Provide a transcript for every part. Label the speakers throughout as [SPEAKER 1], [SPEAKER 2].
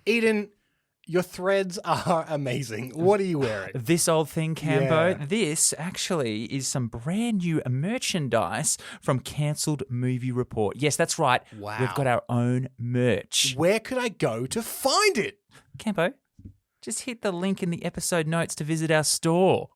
[SPEAKER 1] Eden, your threads are amazing. What are you wearing?
[SPEAKER 2] This old thing, Cambo.
[SPEAKER 1] Yeah.
[SPEAKER 2] This actually is some brand new merchandise from Cancelled Movie Report. Yes, that's right.
[SPEAKER 1] Wow.
[SPEAKER 2] We've got our own merch.
[SPEAKER 1] Where could I go to find it?
[SPEAKER 2] Cambo, just hit the link in the episode notes to visit our store.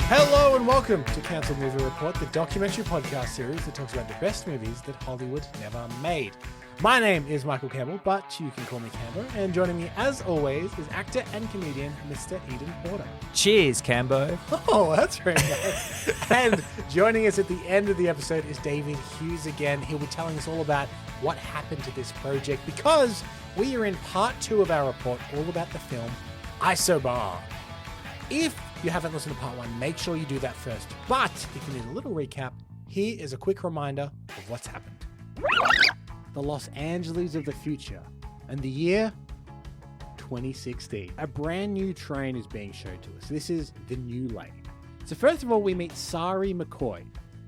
[SPEAKER 1] Hello and welcome to Cancelled Movie Report, the documentary podcast series that talks about the best movies that Hollywood never made. My name is Michael Campbell, but you can call me Cambo, and joining me as always is actor and comedian Mr. Eden Porter.
[SPEAKER 2] Cheers, Cambo.
[SPEAKER 1] Oh, that's very nice. And joining us at the end of the episode is David Hughes again. He'll be telling us all about what happened to this project because we are in part 2 of our report all about the film ISOBAR. If you haven't listened to part 1, make sure you do that first. But if you need a little recap, here is a quick reminder of what's happened. The Los Angeles of the future, and the year 2016. A brand new train is being shown to us. This is the New Lay. So first of all, we meet SARI McCoy.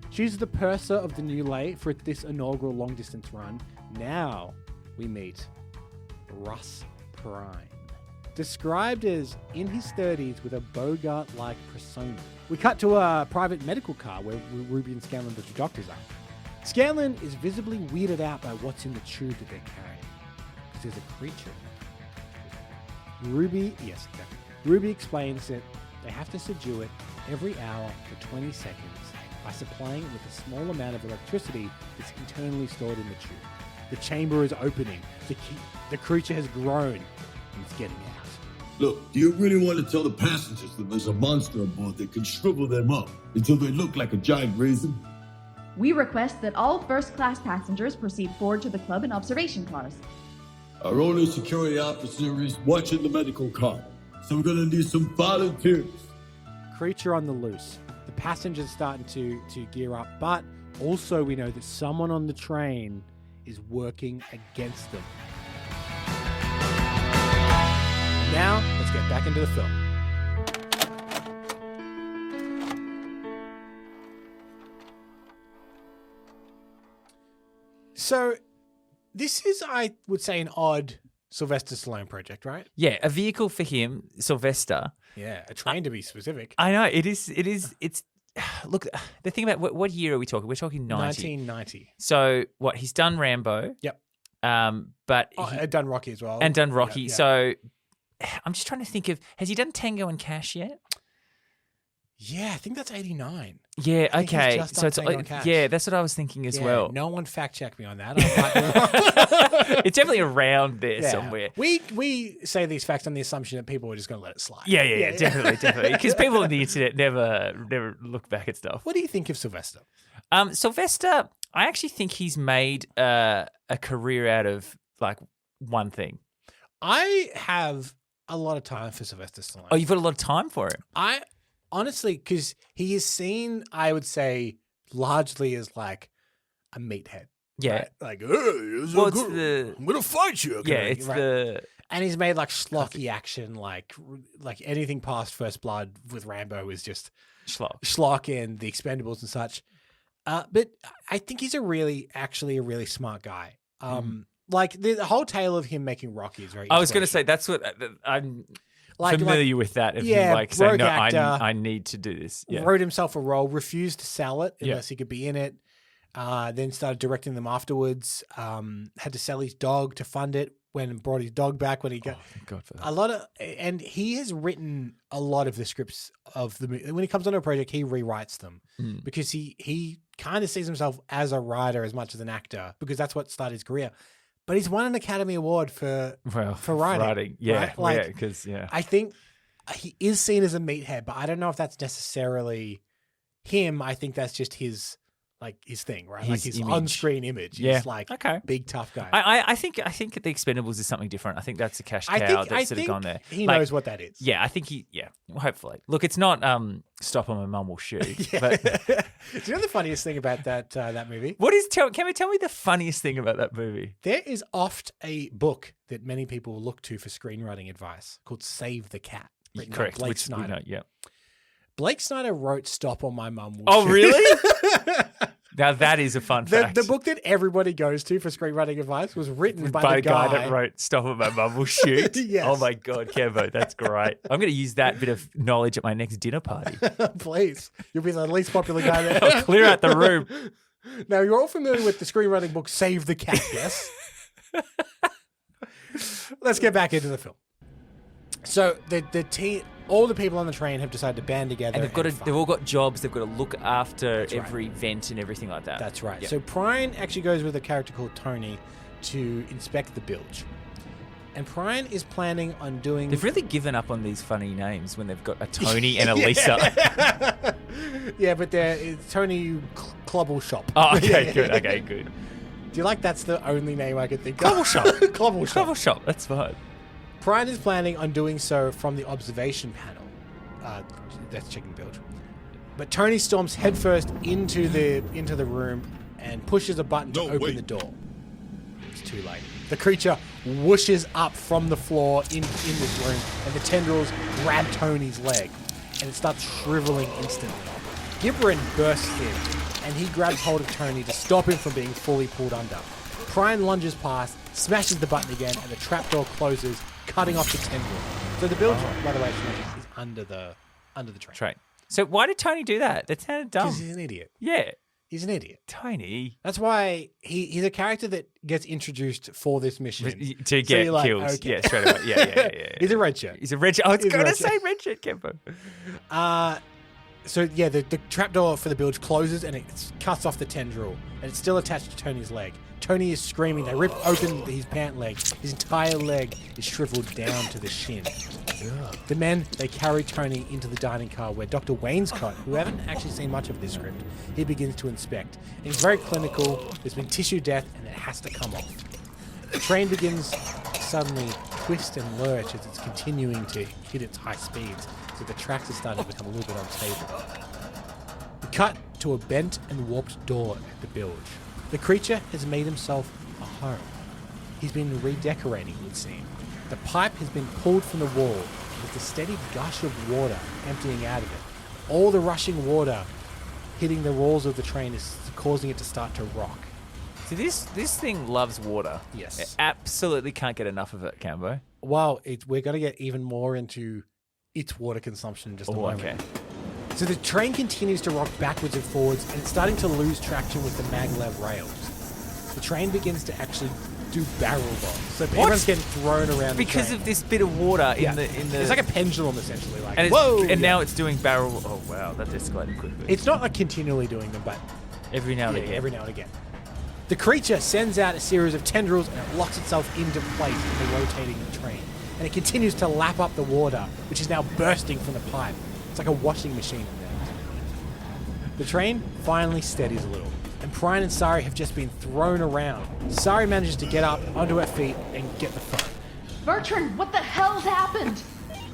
[SPEAKER 1] She's the purser of the New Lay for this inaugural long-distance run. Now we meet Russ PRINE. Described as in his 30s with a Bogart-like persona. We cut to a private medical car where Ruby and Scanlon, the two doctors, are. Scanlon is visibly weirded out by what's in the tube that they're carrying, because there's a creature in it. Ruby explains that they have to subdue it every hour for 20 seconds by supplying it with a small amount of electricity that's internally stored in the tube. The chamber is opening. The creature has grown and it's getting out.
[SPEAKER 3] Look, do you really want to tell the passengers that there's a monster aboard that can shrivel them up until they look like a giant raisin?
[SPEAKER 4] We request that all first-class passengers proceed forward to the club in observation cars.
[SPEAKER 3] Our only security officer is watching the medical car, so we're gonna need some volunteers.
[SPEAKER 1] Creature on the loose. The passengers starting to gear up, but also we know that someone on the train is working against them. Now, let's get back into the film. So, this is, I would say, an odd Sylvester Stallone project, right?
[SPEAKER 2] Yeah, a vehicle for him, Sylvester.
[SPEAKER 1] Yeah, a train to be specific.
[SPEAKER 2] I know, it's, look, the thing about, what year are we talking? We're talking 90.
[SPEAKER 1] 1990.
[SPEAKER 2] So, what, he's done Rambo.
[SPEAKER 1] Yep.
[SPEAKER 2] But
[SPEAKER 1] I'd done Rocky as well.
[SPEAKER 2] And done Rocky.
[SPEAKER 1] Yeah.
[SPEAKER 2] So, I'm just trying to think of, has he done Tango and Cash yet?
[SPEAKER 1] Yeah, I think that's 89.
[SPEAKER 2] Yeah,
[SPEAKER 1] I think he's
[SPEAKER 2] okay.
[SPEAKER 1] just
[SPEAKER 2] So
[SPEAKER 1] done
[SPEAKER 2] it's
[SPEAKER 1] Tango and Cash.
[SPEAKER 2] yeah, that's what I was thinking as
[SPEAKER 1] Yeah,
[SPEAKER 2] well.
[SPEAKER 1] No one fact checked me on that. I might be wrong.
[SPEAKER 2] It's definitely around there
[SPEAKER 1] Yeah.
[SPEAKER 2] somewhere.
[SPEAKER 1] We say these facts on the assumption that people are just going to let it slide.
[SPEAKER 2] Yeah, definitely. Because people on the internet never look back at stuff.
[SPEAKER 1] What do you think of Sylvester?
[SPEAKER 2] Sylvester, I actually think he's made a career out of like one thing.
[SPEAKER 1] I have a lot of time for Sylvester Stallone.
[SPEAKER 2] Oh, you've got a lot of time for him.
[SPEAKER 1] I honestly, because he is seen, I would say, largely as like a meathead.
[SPEAKER 2] Yeah.
[SPEAKER 1] Right? Like, hey, I'm going to fight you.
[SPEAKER 2] Yeah, it's
[SPEAKER 1] right? And he's made like schlocky action, like anything past First Blood with Rambo is just schlock and the Expendables and such. But I think he's actually a really smart guy. Like the whole tale of him making Rocky is very.
[SPEAKER 2] I was going to say that's what I'm familiar with that. If
[SPEAKER 1] yeah,
[SPEAKER 2] you like saying, no,
[SPEAKER 1] actor,
[SPEAKER 2] I need to do this. Yeah.
[SPEAKER 1] Wrote himself a role, refused to sell it unless he could be in it. Then started directing them afterwards. Had to sell his dog to fund it. Brought his dog back when he got
[SPEAKER 2] thank God for that.
[SPEAKER 1] And he has written a lot of the scripts of the movie. When he comes onto a project, he rewrites them because he kind of sees himself as a writer as much as an actor because that's what started his career. But he's won an Academy Award for writing.
[SPEAKER 2] Yeah,
[SPEAKER 1] right?
[SPEAKER 2] because I
[SPEAKER 1] think he is seen as a meathead, but I don't know if that's necessarily him. I think that's just his thing, right? His on-screen image. He's big tough guy.
[SPEAKER 2] I think The Expendables is something different. I think that's a cash cow that's sort of gone there.
[SPEAKER 1] He knows what that is.
[SPEAKER 2] Yeah, I think hopefully. Look, it's not Stop or My Mum Will Shoot.
[SPEAKER 1] Yeah.
[SPEAKER 2] But
[SPEAKER 1] Do you know the funniest thing about that movie?
[SPEAKER 2] Can we tell me the funniest thing about that movie?
[SPEAKER 1] There is oft a book that many people look to for screenwriting advice called Save the Cat.
[SPEAKER 2] Correct.
[SPEAKER 1] Blake Snyder.
[SPEAKER 2] We know, yeah.
[SPEAKER 1] Blake Snyder wrote Stop or My Mum Will Shoot.
[SPEAKER 2] Oh, really? Now that is a fun fact.
[SPEAKER 1] The book that everybody goes to for screenwriting advice was written by
[SPEAKER 2] by
[SPEAKER 1] the
[SPEAKER 2] a guy that wrote "Stop at My Mum Will Shoot."
[SPEAKER 1] Yes.
[SPEAKER 2] Oh my God, Campbell, that's great. I'm going to use that bit of knowledge at my next dinner party.
[SPEAKER 1] Please. You'll be the least popular guy there.
[SPEAKER 2] I'll clear out the room.
[SPEAKER 1] Now, you're all familiar with the screenwriting book Save the Cat, yes? Let's get back into the film. So all the people on the train have decided to band together.
[SPEAKER 2] And they've all got jobs. They've got to look after
[SPEAKER 1] That's right.
[SPEAKER 2] every vent and everything like that.
[SPEAKER 1] That's right.
[SPEAKER 2] Yep.
[SPEAKER 1] So Prine actually goes with a character called Tony to inspect the bilge. And Prine is planning on doing...
[SPEAKER 2] They've really given up on these funny names when they've got a Tony and a Lisa.
[SPEAKER 1] Yeah, but it's Tony Clobble Shop.
[SPEAKER 2] Oh, okay, good. Okay, good.
[SPEAKER 1] Do you like that's the only name I could think of?
[SPEAKER 2] Clobble Shop.
[SPEAKER 1] Clobble Shop.
[SPEAKER 2] Clobble Shop, that's fine.
[SPEAKER 1] Prine is planning on doing so from the observation panel. That's checking bilge. But Tony storms headfirst into the room and pushes a button to open the door. It's too late. The creature whooshes up from the floor in this room, and the tendrils grab Tony's leg, and it starts shriveling instantly. GIBRAN bursts in, and he grabs hold of Tony to stop him from being fully pulled under. Prine lunges past, smashes the button again, and the trapdoor closes, cutting off the tendril. So the bilge, by the way, is under the train.
[SPEAKER 2] Train. So why did Tony do that? That sounded dumb.
[SPEAKER 1] Because he's an idiot.
[SPEAKER 2] Yeah.
[SPEAKER 1] He's an idiot.
[SPEAKER 2] Tony.
[SPEAKER 1] That's why he's a character that gets introduced for this mission.
[SPEAKER 2] To get
[SPEAKER 1] you're like,
[SPEAKER 2] kills.
[SPEAKER 1] okay.
[SPEAKER 2] Yeah, straight away. Yeah.
[SPEAKER 1] He's a red shirt.
[SPEAKER 2] He's a red shirt. I was
[SPEAKER 1] He's a
[SPEAKER 2] going to
[SPEAKER 1] red
[SPEAKER 2] say
[SPEAKER 1] shirt.
[SPEAKER 2] red shirt, Campbell.
[SPEAKER 1] So yeah, the trapdoor for the bilge closes and it cuts off the tendril, and it's still attached to Tony's leg. Tony is screaming. They rip open his pant leg. His entire leg is shriveled down to the shin. The men, they carry Tony into the dining car where Dr. WAINSCOTT, who haven't actually seen much of this script, he begins to inspect. And he's very clinical. There's been tissue death and it has to come off. The train begins to suddenly twist and lurch as it's continuing to hit its high speeds, so the tracks are starting to become a little bit unstable. We cut to a bent and warped door at the bilge. The creature has made himself a home. He's been redecorating, it would seem. The pipe has been pulled from the wall with the steady gush of water emptying out of it. All the rushing water hitting the walls of the train is causing it to start to rock.
[SPEAKER 2] So this thing loves water.
[SPEAKER 1] Yes.
[SPEAKER 2] It absolutely can't get enough of it, Cambo.
[SPEAKER 1] Well, we're going to get even more into its water consumption in just a moment.
[SPEAKER 2] Okay.
[SPEAKER 1] So the train continues to rock backwards and forwards, and it's starting to lose traction with the maglev rails. The train begins to actually do barrel rolls. So everyone's getting thrown around
[SPEAKER 2] Because
[SPEAKER 1] the train.
[SPEAKER 2] of this bit of water in the...
[SPEAKER 1] It's like a pendulum, essentially. Like,
[SPEAKER 2] and
[SPEAKER 1] whoa!
[SPEAKER 2] Now it's doing barrel... Oh, wow, that escalated quickly.
[SPEAKER 1] It's not like continually doing them, but
[SPEAKER 2] every now and again.
[SPEAKER 1] every now and again. The creature sends out a series of tendrils and it locks itself into place in the rotating train. And it continues to lap up the water, which is now bursting from the pipe. It's like a washing machine in there. The train finally steadies a little, and PRINE and SARI have just been thrown around. SARI manages to get up onto her feet and get the phone.
[SPEAKER 4] Bertrand, what the hell's happened?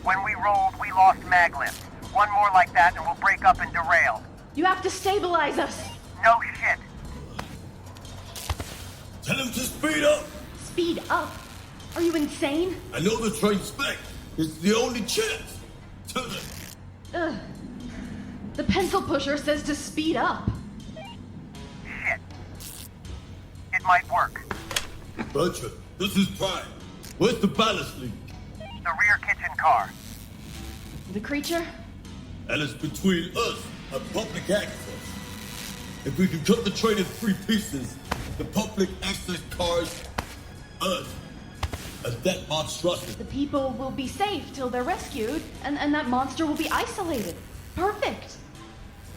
[SPEAKER 5] When we rolled, we lost maglev. One more like that and we'll break up and derail.
[SPEAKER 4] You have to stabilize us.
[SPEAKER 5] No shit.
[SPEAKER 3] Tell him to speed up.
[SPEAKER 4] Speed up? Are you insane?
[SPEAKER 3] I know the train's spec. It's the only chance. Tell them.
[SPEAKER 4] Ugh. The pencil pusher says to speed up.
[SPEAKER 5] Shit. It might work.
[SPEAKER 3] Bertrand, this is PRINE. Where's the ballast leak?
[SPEAKER 5] The rear kitchen car.
[SPEAKER 4] The creature?
[SPEAKER 3] And it's between us and public access. If we can cut the train in 3 pieces, the public access cars, us, and that monstrosity.
[SPEAKER 4] The people will be safe till they're rescued, and that monster will be isolated. Perfect.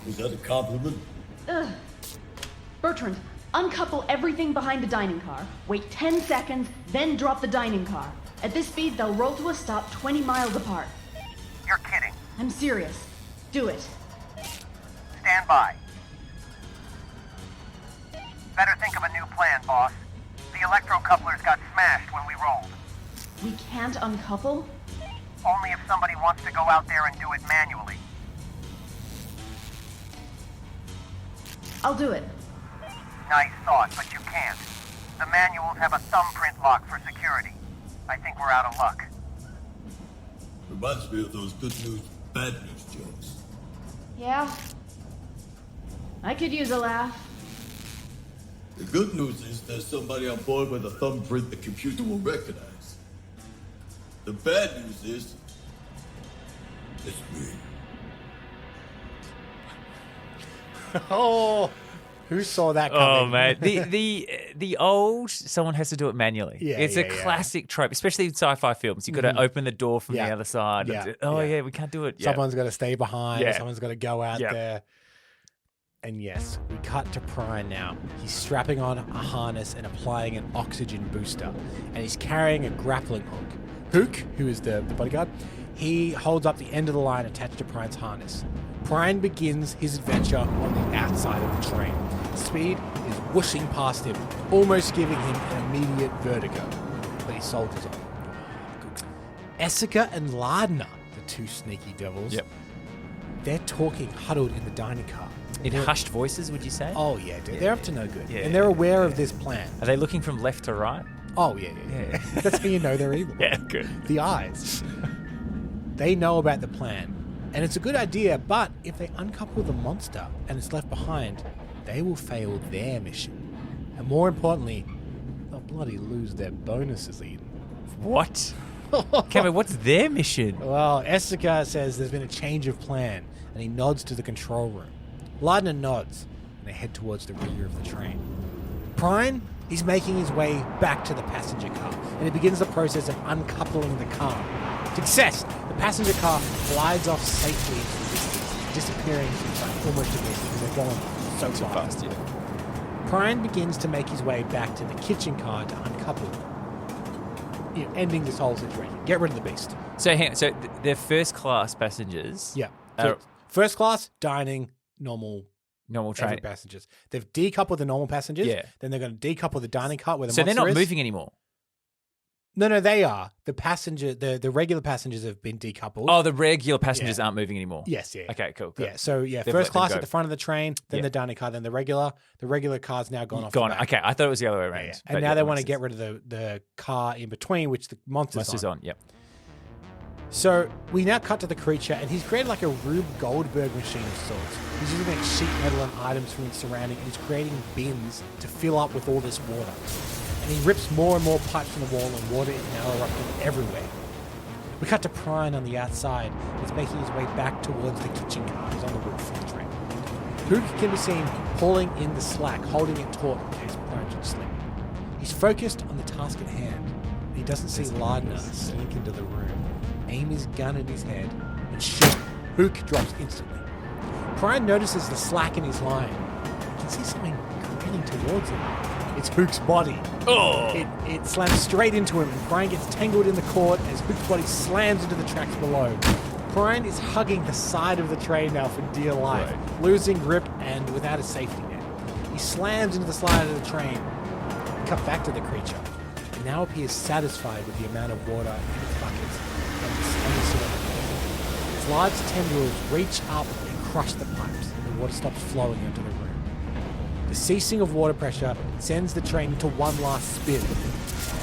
[SPEAKER 3] Was that a compliment?
[SPEAKER 4] Ugh. Bertrand, uncouple everything behind the dining car. Wait 10 seconds, then drop the dining car. At this speed, they'll roll to a stop 20 miles apart.
[SPEAKER 5] You're kidding.
[SPEAKER 4] I'm serious. Do it.
[SPEAKER 5] Stand by. Better think of a new plan, boss. The electrocouplers got smashed when we rolled.
[SPEAKER 4] We can't uncouple?
[SPEAKER 5] Only if somebody wants to go out there and do it manually.
[SPEAKER 4] I'll do it.
[SPEAKER 5] Nice thought, but you can't. The manuals have a thumbprint lock for security. I think we're out of luck.
[SPEAKER 3] Reminds me of those good news, bad news jokes.
[SPEAKER 4] Yeah. I could use a laugh.
[SPEAKER 3] The good news is there's somebody on board with a thumbprint the computer will recognize. The bad news is it's me.
[SPEAKER 1] Oh, who saw that coming?
[SPEAKER 2] Oh mate, the old someone has to do it manually.
[SPEAKER 1] Yeah,
[SPEAKER 2] it's
[SPEAKER 1] yeah,
[SPEAKER 2] a classic trope, especially in sci-fi films. You've got to open the door from the other side.
[SPEAKER 1] Yeah,
[SPEAKER 2] Oh
[SPEAKER 1] yeah.
[SPEAKER 2] yeah, we can't do it.
[SPEAKER 1] Someone's got to stay behind.
[SPEAKER 2] Yeah.
[SPEAKER 1] Someone's got to go out there. And yes, we cut to Prine now. He's strapping on a harness and applying an oxygen booster. And he's carrying a grappling hook. Hook, who is the bodyguard, he holds up the end of the line attached to Prine's harness. Prine begins his adventure on the outside of the train. Speed is whooshing past him, almost giving him an immediate vertigo. But he soldiers on. ESSICKER and Lardner, the two sneaky devils, they're talking huddled in the dining car.
[SPEAKER 2] In hushed voices, would you say?
[SPEAKER 1] Oh, yeah, dude. They're up to no good.
[SPEAKER 2] Yeah,
[SPEAKER 1] and they're aware of this plan.
[SPEAKER 2] Are they looking from left to right?
[SPEAKER 1] Oh, yeah. That's how you know they're evil.
[SPEAKER 2] Yeah, good.
[SPEAKER 1] The eyes. They know about the plan. And it's a good idea, but if they uncouple the monster and it's left behind, they will fail their mission. And more importantly, they'll bloody lose their bonuses even.
[SPEAKER 2] What? Campbell, what's their mission?
[SPEAKER 1] Well, ESSICKER says there's been a change of plan, and he nods to the control room. Lardner nods, and they head towards the rear of the train. Prine is making his way back to the passenger car, and he begins the process of uncoupling the car. Success! The passenger car glides off safely into the distance, disappearing from sight almost immediately because they're going so fast. Prine begins to make his way back to the kitchen car to uncouple, ending this whole situation. Get rid of the beast.
[SPEAKER 2] So they're first class passengers.
[SPEAKER 1] Yeah. So first class, dining, normal
[SPEAKER 2] train
[SPEAKER 1] every passengers. They've decoupled the normal passengers.
[SPEAKER 2] Yeah.
[SPEAKER 1] Then they're going to decouple the dining car where the
[SPEAKER 2] So
[SPEAKER 1] monster
[SPEAKER 2] they're not
[SPEAKER 1] is.
[SPEAKER 2] moving anymore.
[SPEAKER 1] No, they are. The regular passengers have been decoupled.
[SPEAKER 2] Oh, the regular passengers aren't moving anymore.
[SPEAKER 1] Yes, yeah.
[SPEAKER 2] Okay, cool.
[SPEAKER 1] Yeah, so
[SPEAKER 2] They've
[SPEAKER 1] first
[SPEAKER 2] let them
[SPEAKER 1] class
[SPEAKER 2] go.
[SPEAKER 1] at the front of the train, then the dining car, then the regular. The regular car's now gone off.
[SPEAKER 2] Gone.
[SPEAKER 1] The back.
[SPEAKER 2] Okay, I thought it was the other way around.
[SPEAKER 1] Yeah.
[SPEAKER 2] But
[SPEAKER 1] And now they
[SPEAKER 2] that
[SPEAKER 1] want to
[SPEAKER 2] makes
[SPEAKER 1] get rid of the car in between, which the monster's
[SPEAKER 2] sense.
[SPEAKER 1] on.
[SPEAKER 2] Yep.
[SPEAKER 1] So we now cut to the creature, and he's created like a Rube Goldberg machine of sorts. He's using like sheet metal and items from the surrounding, and he's creating bins to fill up with all this water. And he rips more and more pipes from the wall, and water is now erupting everywhere. We cut to Prine on the outside. He's making his way back towards the kitchen car. He's on the roof of the train. Hook can be seen pulling in the slack, holding it taut in case Prine should slip. He's focused on the task at hand. He doesn't see Lardner slink into the room, aim his gun at his head, and shoot. Hook drops instantly. Prine notices the slack in his line. He can see something running towards him. It's Hook's body.
[SPEAKER 2] Oh!
[SPEAKER 1] It slams straight into him, and Prine gets tangled in the cord as Hook's body slams into the tracks below. Prine is hugging the side of the train now for dear life, losing grip and without a safety net. He slams into the side of the train. Cut back to the creature. It now appears satisfied with the amount of water in its buckets and the cylinder. Its large tendrils reach up and crush the pipes, and the water stops flowing into the room. The ceasing of water pressure sends the train into one last spin.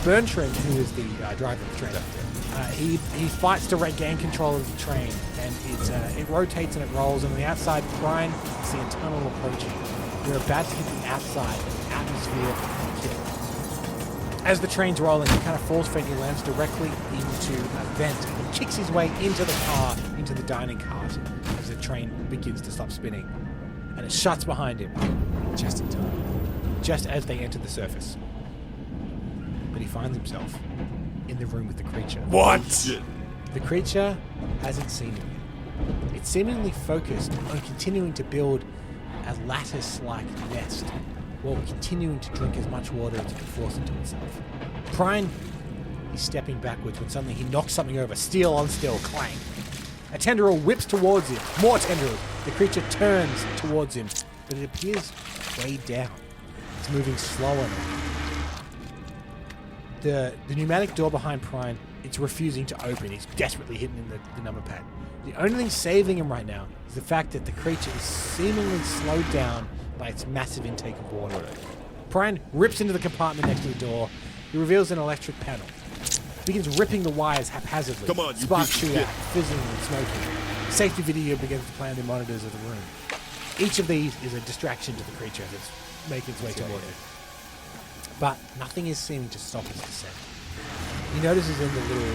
[SPEAKER 1] Bertrand, who is the driver of the train, he fights to regain control of the train, and it rotates and it rolls, and on the outside, Prine see a tunnel approaching. We're about to hit the outside, and the atmosphere kills. As the train's rolling, he kind of falls faint. He lands directly into a vent and kicks his way into the car, into the dining cart, as the train begins to stop spinning. And it shuts behind him, just in time, just as they enter the surface. But he finds himself in the room with the creature.
[SPEAKER 2] What?
[SPEAKER 1] The creature hasn't seen him yet. It's seemingly focused on continuing to build a lattice-like nest, while continuing to drink as much water as it can force into itself. Prine, he's stepping backwards when suddenly he knocks something over, steel on steel, clang. A tendril whips towards him. More tendrils. The creature turns towards him, but it appears way down. It's moving slower now. The pneumatic door behind Prine, it's refusing to open. He's desperately hitting in the number pad. The only thing saving him right now is the fact that the creature is seemingly slowed down by its massive intake of water. Prine rips into the compartment next to the door. He reveals an electric panel. Begins ripping the wires haphazardly.
[SPEAKER 3] Come on, you
[SPEAKER 1] Sparks
[SPEAKER 3] piece of
[SPEAKER 1] shoot out,
[SPEAKER 3] shit.
[SPEAKER 1] fizzing and smoking. Safety video begins to play on the monitors of the room. Each of these is a distraction to the creature as it's making its way toward it. but nothing is seeming to stop his descent. He notices in the little,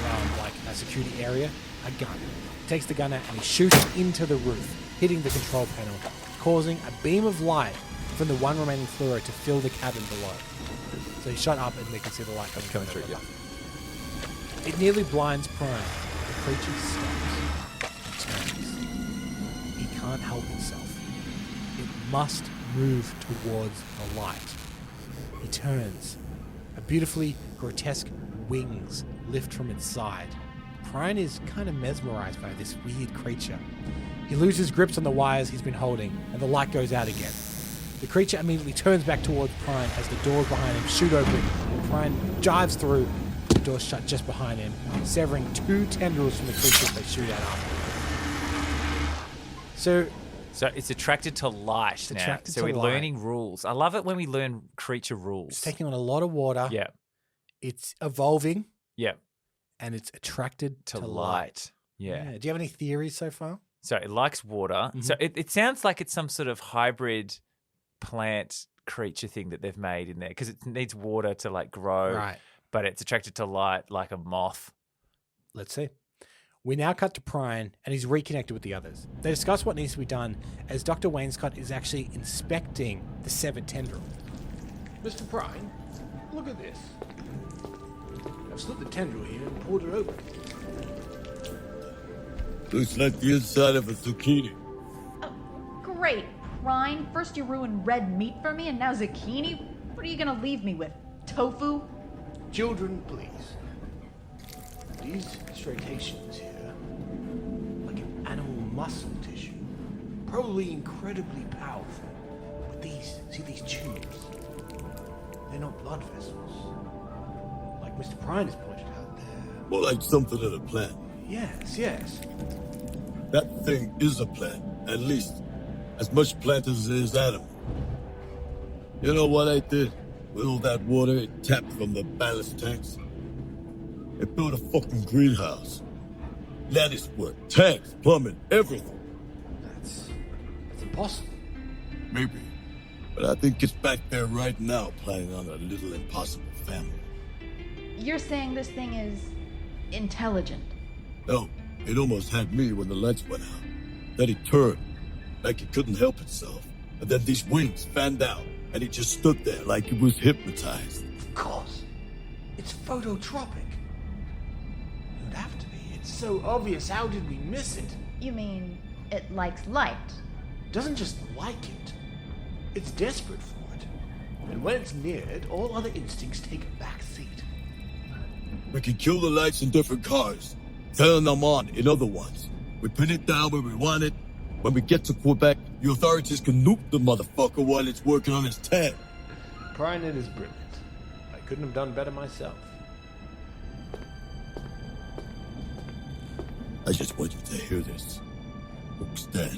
[SPEAKER 1] a security area, a gun. He takes the gun out and he shoots into the roof, hitting the control panel, causing a beam of light from the one remaining fluoro to fill the cabin below. So he shot up and they can see the light coming through. Yeah. It nearly blinds Prime. The creature stops and turns. He can't help himself. It must move towards the light. He turns. A beautifully grotesque wings lift from its side. Prine is kind of mesmerized by this weird creature. He loses grips on the wires he's been holding, and the light goes out again. The creature immediately turns back towards Prine as the doors behind him shoot open, and Prine dives through. The doors shut just behind him, severing 2 tendrils from the creature they shoot at after. So
[SPEAKER 2] it's attracted to light now. So we're learning rules. I love it when we learn creature rules.
[SPEAKER 1] It's taking on a lot of water.
[SPEAKER 2] Yeah.
[SPEAKER 1] It's evolving.
[SPEAKER 2] Yeah.
[SPEAKER 1] And it's attracted to
[SPEAKER 2] light. Yeah.
[SPEAKER 1] Do you have any theories so far?
[SPEAKER 2] So it likes water. So it sounds like it's some sort of hybrid plant creature thing that they've made in there because it needs water to like grow.
[SPEAKER 1] Right.
[SPEAKER 2] But it's attracted to light like a moth.
[SPEAKER 1] Let's see. We now cut to Prine, and he's reconnected with the others. They discuss what needs to be done as Dr. Wainscott is actually inspecting the severed tendril.
[SPEAKER 6] Mr. Prine, look at this. I've slit the tendril here and pulled it open.
[SPEAKER 3] Looks like the inside of a zucchini.
[SPEAKER 4] Oh, great. Prine, first you ruined red meat for me, and now zucchini? What are you gonna leave me with? Tofu?
[SPEAKER 6] Children, please. These striations here, like an animal muscle tissue, probably incredibly powerful. But see these tubes? They're not blood vessels. Like Mr. Prine has pointed out there.
[SPEAKER 3] More like something in a plant.
[SPEAKER 6] Yes.
[SPEAKER 3] That thing is a plant, at least. As much plant as it is animal. You know what I did? With all that water it tapped from the ballast tanks? It built a fucking greenhouse. Lattice work, tanks, plumbing, everything.
[SPEAKER 6] That's impossible.
[SPEAKER 3] Maybe. But I think it's back there right now planning on a little impossible family.
[SPEAKER 4] You're saying this thing is intelligent?
[SPEAKER 3] No, it almost had me when the lights went out. Then it turned, like it couldn't help itself. And then these wings fanned out, and it just stood there like it was hypnotized.
[SPEAKER 6] Of course. It's phototropic. It would have to be. It's so obvious. How did we miss it?
[SPEAKER 4] You mean it likes light?
[SPEAKER 6] It doesn't just like it. It's desperate for it. And when it's near it, all other instincts take a back seat.
[SPEAKER 3] We can kill the lights in different cars, turn them on in other ones. We pin it down where we want it. When we get to Quebec, the authorities can nuke the motherfucker while it's working on its TED.
[SPEAKER 6] PRINE is brilliant. I couldn't have done better myself.
[SPEAKER 3] I just want you to hear this. Luke's dead.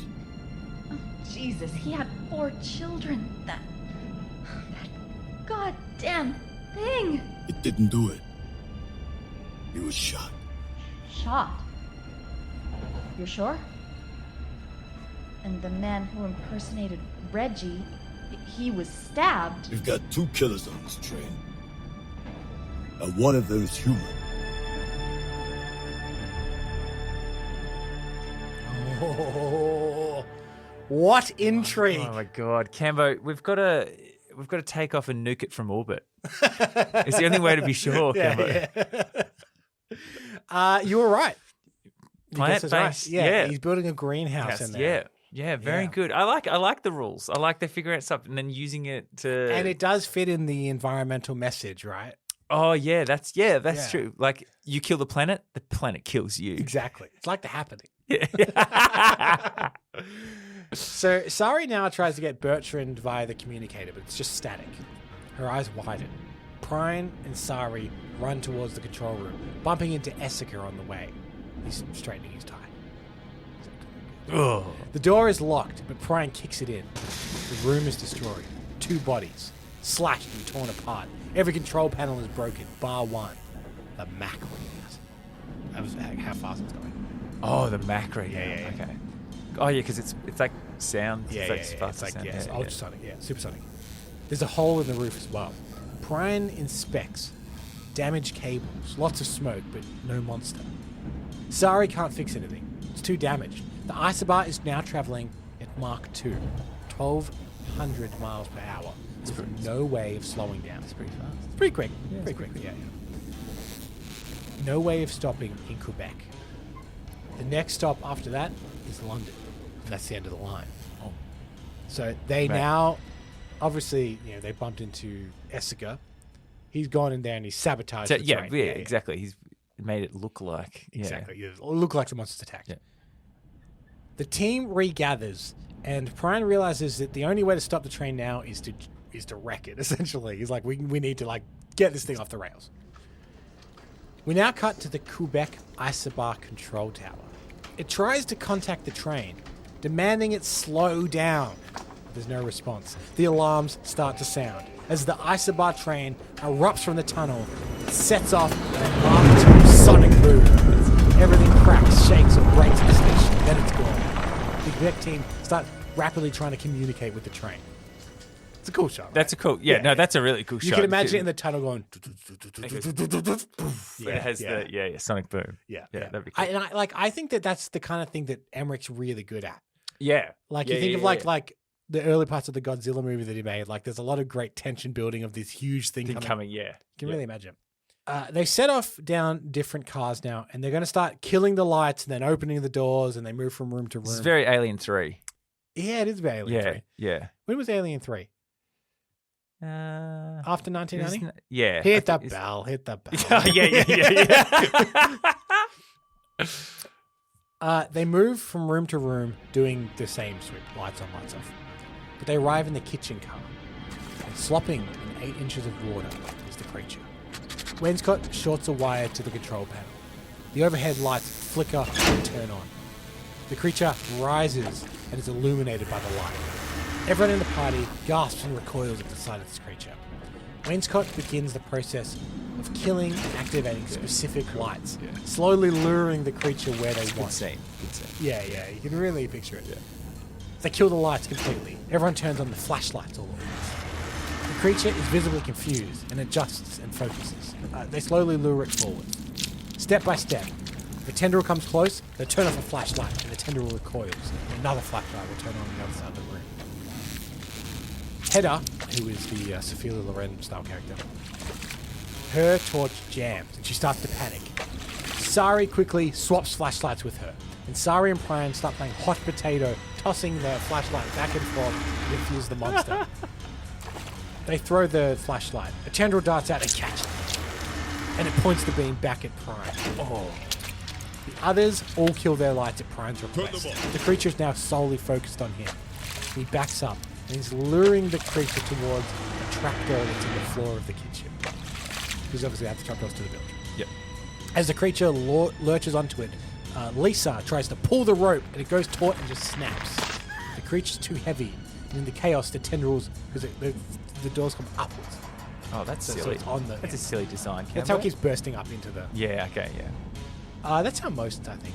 [SPEAKER 4] Oh, Jesus, he had 4 children. That goddamn thing.
[SPEAKER 3] It didn't do it. He was shot.
[SPEAKER 4] Shot? You're sure? And the man who impersonated Reggie, he was stabbed.
[SPEAKER 3] We've got 2 killers on this train. And one of them is human.
[SPEAKER 1] Oh, what intrigue!
[SPEAKER 2] Oh my God, Cambo, we've got to take off and nuke it from orbit. It's the only way to be sure, Cambo.
[SPEAKER 1] Yeah. You were right.
[SPEAKER 2] Plant-based,
[SPEAKER 1] right.
[SPEAKER 2] yeah.
[SPEAKER 1] He's building a greenhouse in there.
[SPEAKER 2] Yeah, very good. I like the rules. I like they figure out something and then using it to.
[SPEAKER 1] And it does fit in the environmental message, right?
[SPEAKER 2] Oh yeah, that's true. Like you kill the planet kills you.
[SPEAKER 1] Exactly. It's like The Happening.
[SPEAKER 2] Yeah.
[SPEAKER 1] So Sari now tries to get Bertrand via the communicator, but it's just static. Her eyes widen. Prine and Sari run towards the control room, bumping into ESSICKER on the way. He's straightening his tie.
[SPEAKER 2] Oh.
[SPEAKER 1] The door is locked, but Prine kicks it in. The room is destroyed. 2 bodies, slashed and torn apart. Every control panel is broken, bar one. The Mac rings. That was how fast it's going.
[SPEAKER 2] Oh, the Mac ring.
[SPEAKER 1] Yeah.
[SPEAKER 2] Okay. Oh yeah, because it's like sound.
[SPEAKER 1] Yeah,
[SPEAKER 2] it's like
[SPEAKER 1] it's like
[SPEAKER 2] sound.
[SPEAKER 1] it's ultrasonic, supersonic. There's a hole in the roof as well. PRINE inspects. Damaged cables, lots of smoke, but no monster. SARI can't fix anything. It's too damaged. The ISOBAR is now traveling at Mach 2, 1,200 miles per hour. There's no way of slowing down.
[SPEAKER 2] It's pretty fast.
[SPEAKER 1] It's pretty quick. Pretty quick, yeah. No way of stopping in Quebec. The next stop after that is London. And that's the end of the line.
[SPEAKER 2] Oh.
[SPEAKER 1] So they now, obviously, they bumped into ESSICKER. He's gone in there and he's sabotaged the train.
[SPEAKER 2] Yeah, exactly. He's made it look like...
[SPEAKER 1] Exactly. Yeah. It'll look like the monster's attacked.
[SPEAKER 2] Yeah.
[SPEAKER 1] The team regathers, and PRINE realizes that the only way to stop the train now is to wreck it, essentially. He's like, we need to get this thing off the rails. We now cut to the Quebec ISOBAR control tower. It tries to contact the train, demanding it slow down. There's no response. The alarms start to sound. As the ISOBAR train erupts from the tunnel, it sets off an Mach 2 sonic boom. Everything cracks, shakes, or breaks at the station. Then it's gone. The Quebec team start rapidly trying to communicate with the train. It's a cool shot. Right?
[SPEAKER 2] That's a cool... Yeah, no, that's a really cool shot.
[SPEAKER 1] You can imagine it in the tunnel going...
[SPEAKER 2] It has the sonic boom.
[SPEAKER 1] Yeah.
[SPEAKER 2] That'd be cool.
[SPEAKER 1] I think that's the kind of thing that Emmerich's really good at.
[SPEAKER 2] Yeah.
[SPEAKER 1] You think of like the early parts of the Godzilla movie that he made. There's a lot of great tension building of this huge thing coming.
[SPEAKER 2] Yeah.
[SPEAKER 1] You can really imagine. They set off down different cars now, and they're going to start killing the lights and then opening the doors, and they move from room to room.
[SPEAKER 2] It's very Alien 3.
[SPEAKER 1] Yeah, it is very Alien 3.
[SPEAKER 2] Yeah.
[SPEAKER 1] When was Alien 3? After 1990?
[SPEAKER 2] Yeah.
[SPEAKER 1] Hit the bell.
[SPEAKER 2] Yeah.
[SPEAKER 1] They move from room to room doing the same sweep, lights on, lights off. But they arrive in the kitchen car, and slopping in 8 inches of water is the creature. WAINSCOTT shorts a wire to the control panel. The overhead lights flicker and turn on. The creature rises and is illuminated by the light. Everyone in the party gasps and recoils at the sight of this creature. WAINSCOTT begins the process of killing and activating specific lights, slowly luring the creature where they want.
[SPEAKER 2] Good scene.
[SPEAKER 1] Yeah, you can really picture it. They kill the lights completely. Everyone turns on the flashlights all at once. The creature is visibly confused and adjusts and focuses. They slowly lure it forward. Step by step. If a tendril comes close, they turn off a flashlight and the tendril recoils. And another flashlight will turn on the other side of the room. Hedda, who is the Sophia Loren style character, her torch jams and she starts to panic. SARI quickly swaps flashlights with her, and SARI and PRINE start playing hot potato, tossing the flashlight back and forth to defuse the monster. They throw the flashlight. A tendril darts out and catches it, and it points the beam back at PRINE. Oh. The others all kill their lights at PRINE's request. The creature is now solely focused on him. He backs up, and he's luring the creature towards a trapdoor that's in the floor of the kitchen. Because obviously that's the trapdoors to the building.
[SPEAKER 2] Yep.
[SPEAKER 1] As the creature lurches onto it, Lisa tries to pull the rope, and it goes taut and just snaps. The creature's too heavy, and in the chaos, the tendrils, because the doors come upwards.
[SPEAKER 2] Oh, that's
[SPEAKER 1] So
[SPEAKER 2] silly.
[SPEAKER 1] it's on the,
[SPEAKER 2] That's a silly design,
[SPEAKER 1] That's how it
[SPEAKER 2] Campbell.
[SPEAKER 1] keeps bursting up into the...
[SPEAKER 2] Yeah, okay, yeah.
[SPEAKER 1] That's how most, I think,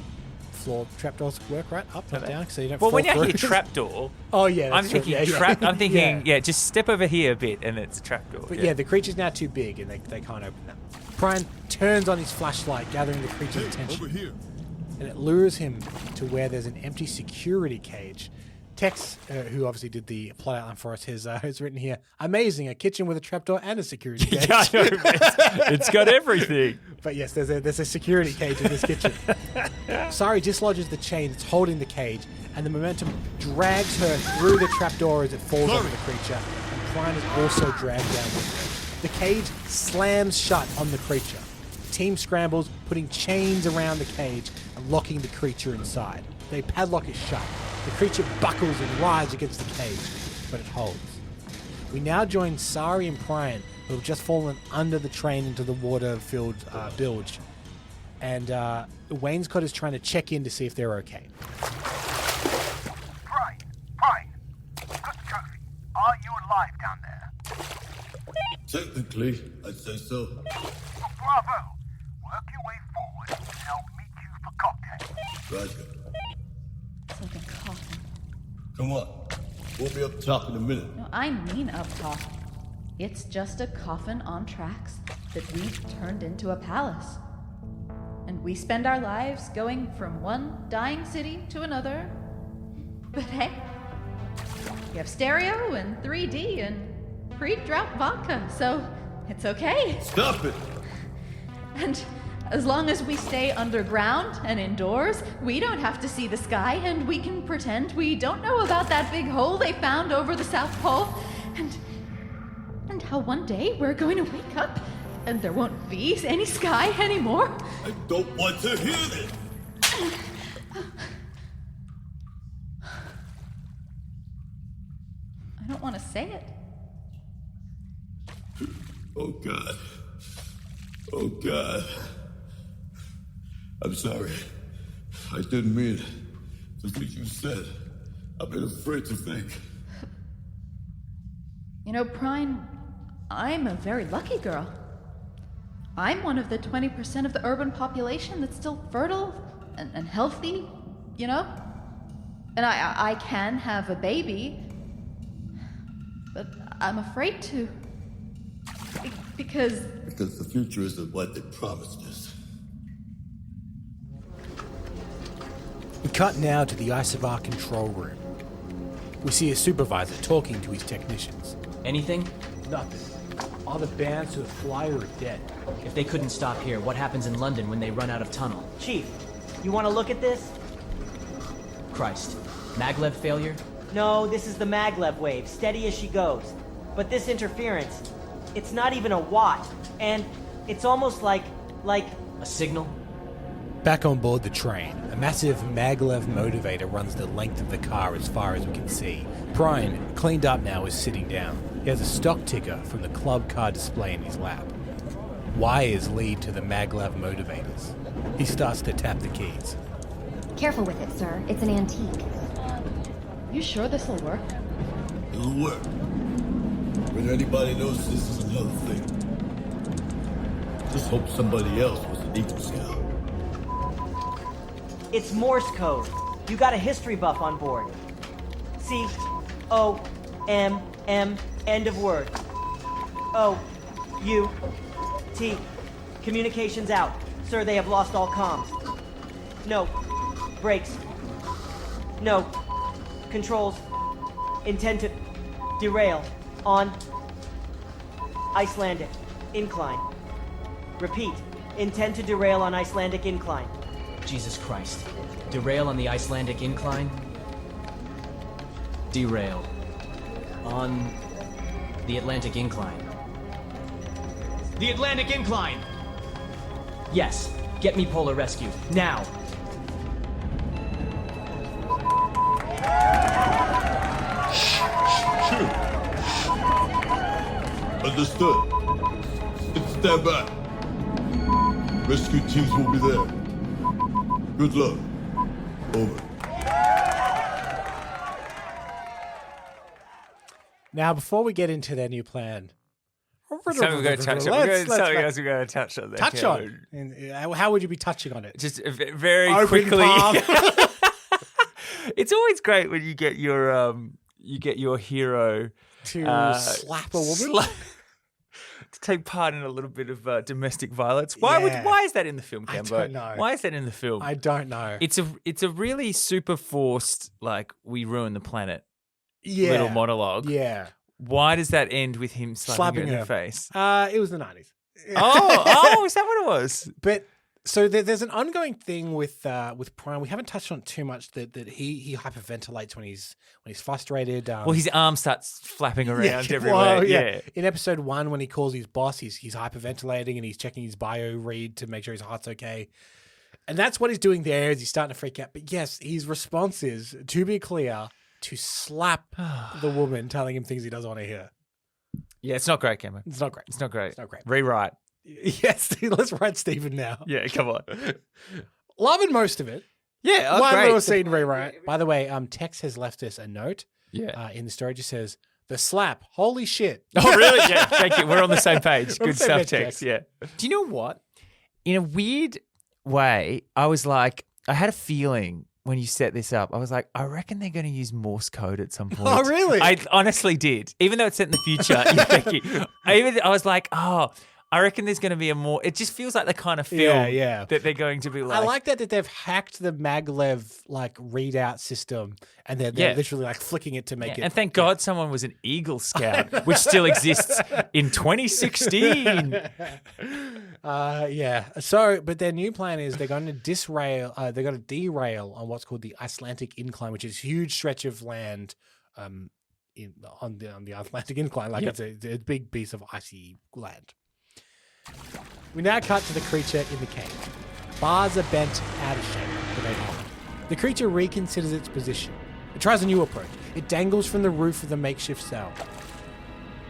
[SPEAKER 1] floor trapdoors work, right? Up, not down, so you don't
[SPEAKER 2] Well,
[SPEAKER 1] fall
[SPEAKER 2] when you
[SPEAKER 1] through.
[SPEAKER 2] hear trapdoor,
[SPEAKER 1] Oh, yeah,
[SPEAKER 2] I'm
[SPEAKER 1] that's true.
[SPEAKER 2] thinking
[SPEAKER 1] Yeah,
[SPEAKER 2] trap.
[SPEAKER 1] yeah.
[SPEAKER 2] I'm thinking, just step over here a bit, and it's a trapdoor.
[SPEAKER 1] But yeah, the creature's now too big, and they can't open that. PRINE turns on his flashlight, gathering the creature's attention.
[SPEAKER 3] Over here.
[SPEAKER 1] And it lures him to where there's an empty security cage. Tex, who obviously did the plot outline for us, has written here, amazing, a kitchen with a trapdoor and a security cage.
[SPEAKER 2] Yeah, I know, it's got everything.
[SPEAKER 1] But yes, there's a security cage in this kitchen. SARI dislodges the chain that's holding the cage, and the momentum drags her through the trapdoor as it falls over the creature, and PRINE is also dragged down with her. The cage slams shut on the creature. The team scrambles, putting chains around the cage and locking the creature inside. They padlock it shut. The creature buckles and writhes against the cage, but it holds. We now join SARI and PRINE, who have just fallen under the train into the water-filled bilge. And WAINSCOTT is trying to check in to see if they're okay.
[SPEAKER 5] Prine. Good trophy. Are you alive down there?
[SPEAKER 3] Technically, I'd say so.
[SPEAKER 5] Well, bravo. Work your way forward and I'll meet you for cocktails.
[SPEAKER 3] Roger.
[SPEAKER 4] It's like a coffin.
[SPEAKER 3] Come on. We'll be up top in a minute.
[SPEAKER 4] No, I mean up top. It's just a coffin on tracks that we've turned into a palace. And we spend our lives going from one dying city to another. But hey, we have stereo and 3D and pre-drought vodka, so it's okay.
[SPEAKER 3] Stop it!
[SPEAKER 4] And as long as we stay underground and indoors, we don't have to see the sky, and we can pretend we don't know about that big hole they found over the South Pole. And how one day we're going to wake up and there won't be any sky anymore.
[SPEAKER 3] I don't want to hear this!
[SPEAKER 4] I don't want to say it.
[SPEAKER 3] Oh, God. Oh, God. I'm sorry. I didn't mean it. The things you said, I've been afraid to think.
[SPEAKER 4] You know, PRINE, I'm a very lucky girl. I'm one of the 20% of the urban population that's still fertile and healthy, you know? And I can have a baby, but I'm afraid to. Because
[SPEAKER 3] the future isn't what they promised us.
[SPEAKER 1] We cut now to the ISOBAR control room. We see a supervisor talking to his technicians.
[SPEAKER 7] Anything?
[SPEAKER 6] Nothing. All the bands to the flyer are dead.
[SPEAKER 7] If they couldn't stop here, what happens in London when they run out of tunnel?
[SPEAKER 8] Chief, you want to look at this?
[SPEAKER 7] Christ. Maglev failure?
[SPEAKER 8] No, this is the maglev wave, steady as she goes. But this interference, it's not even a watt, and it's almost like...
[SPEAKER 7] A signal?
[SPEAKER 1] Back on board the train, a massive maglev motivator runs the length of the car as far as we can see. PRINE, cleaned up now, is sitting down. He has a stock ticker from the club car display in his lap. Wires lead to the maglev motivators. He starts to tap the keys.
[SPEAKER 9] Careful with it, sir. It's an antique.
[SPEAKER 4] you sure this'll work?
[SPEAKER 3] It'll work. Whether anybody knows this is another thing. Just hope somebody else was an Eagle Scout.
[SPEAKER 8] It's Morse code. You got a history buff on board. C-O-M-M, end of word. O-U-T. Communications out. Sir, they have lost all comms. No. Brakes. No. Controls. Intend to derail on Icelandic incline. Repeat. Intend to derail on Icelandic incline.
[SPEAKER 7] Jesus Christ. Derail on the Icelandic incline? Derail. On the Atlantic incline. The Atlantic incline! Yes. Get me Polar Rescue. Now!
[SPEAKER 3] Shoot! Understood. Stand back. Rescue teams will be there. Good luck. Over.
[SPEAKER 1] Now, before we get into their new plan,
[SPEAKER 2] Something we're going to touch on. Something else we're going to touch on.
[SPEAKER 1] Touch on. And how would you be touching on it?
[SPEAKER 2] Just very
[SPEAKER 1] Open
[SPEAKER 2] quickly.
[SPEAKER 1] palm.
[SPEAKER 2] It's always great when you get your hero
[SPEAKER 1] To slap a woman?
[SPEAKER 2] to take part in a little bit of domestic violence. Why is that in the film, Campbell?
[SPEAKER 1] I don't know.
[SPEAKER 2] Why is that in the film?
[SPEAKER 1] I don't know.
[SPEAKER 2] It's a really super forced, like, we ruin the planet little
[SPEAKER 1] Yeah.
[SPEAKER 2] monologue.
[SPEAKER 1] Yeah.
[SPEAKER 2] Why does that end with him slapping her in the face?
[SPEAKER 1] It was the 90s.
[SPEAKER 2] Oh, is that what it was?
[SPEAKER 1] But so there's an ongoing thing with PRINE. We haven't touched on it too much that he hyperventilates when he's frustrated.
[SPEAKER 2] Well, his arm starts flapping around everywhere.
[SPEAKER 1] well,
[SPEAKER 2] yeah.
[SPEAKER 1] In episode 1, when he calls his boss, he's hyperventilating and he's checking his bio read to make sure his heart's okay. And that's what he's doing there. Is he's starting to freak out. But yes, his response is, to be clear, to slap the woman, telling him things he doesn't want to hear.
[SPEAKER 2] Yeah, it's not great, Cameron.
[SPEAKER 1] It's not great.
[SPEAKER 2] It's not great.
[SPEAKER 1] It's not great.
[SPEAKER 2] Rewrite.
[SPEAKER 1] Yes, let's write Stephen now.
[SPEAKER 2] Yeah, come on.
[SPEAKER 1] Loving most of it.
[SPEAKER 2] Yeah,
[SPEAKER 1] One
[SPEAKER 2] great.
[SPEAKER 1] little scene rewrite. By the way, Tex has left us a note.
[SPEAKER 2] Yeah.
[SPEAKER 1] In the story, it just says, "The slap. Holy shit."
[SPEAKER 2] Oh, really? Yeah, thank you. We're on the same page.
[SPEAKER 1] We're on
[SPEAKER 2] Good
[SPEAKER 1] the same
[SPEAKER 2] stuff,
[SPEAKER 1] page,
[SPEAKER 2] Tex. Yeah. Do you know what? In a weird way, I was like, I had a feeling when you set this up, I was like, I reckon they're going to use Morse code at some point.
[SPEAKER 1] Oh, really?
[SPEAKER 2] I honestly did. Even though it's set in the future, I was like, oh, I reckon there's going to be a more. It just feels like the kind of film that they're going to be like.
[SPEAKER 1] I like that they've hacked the maglev like readout system, and they're literally like flicking it to make it.
[SPEAKER 2] And thank God someone was an Eagle Scout, which still exists in 2016.
[SPEAKER 1] So, but their new plan is they're going to derail on what's called the Icelandic Incline, which is a huge stretch of land on the Icelandic Incline. Like it's a big piece of icy land. We now cut to the creature in the cage. Bars are bent out of shape, but they hold. The creature reconsiders its position. It tries a new approach. It dangles from the roof of the makeshift cell.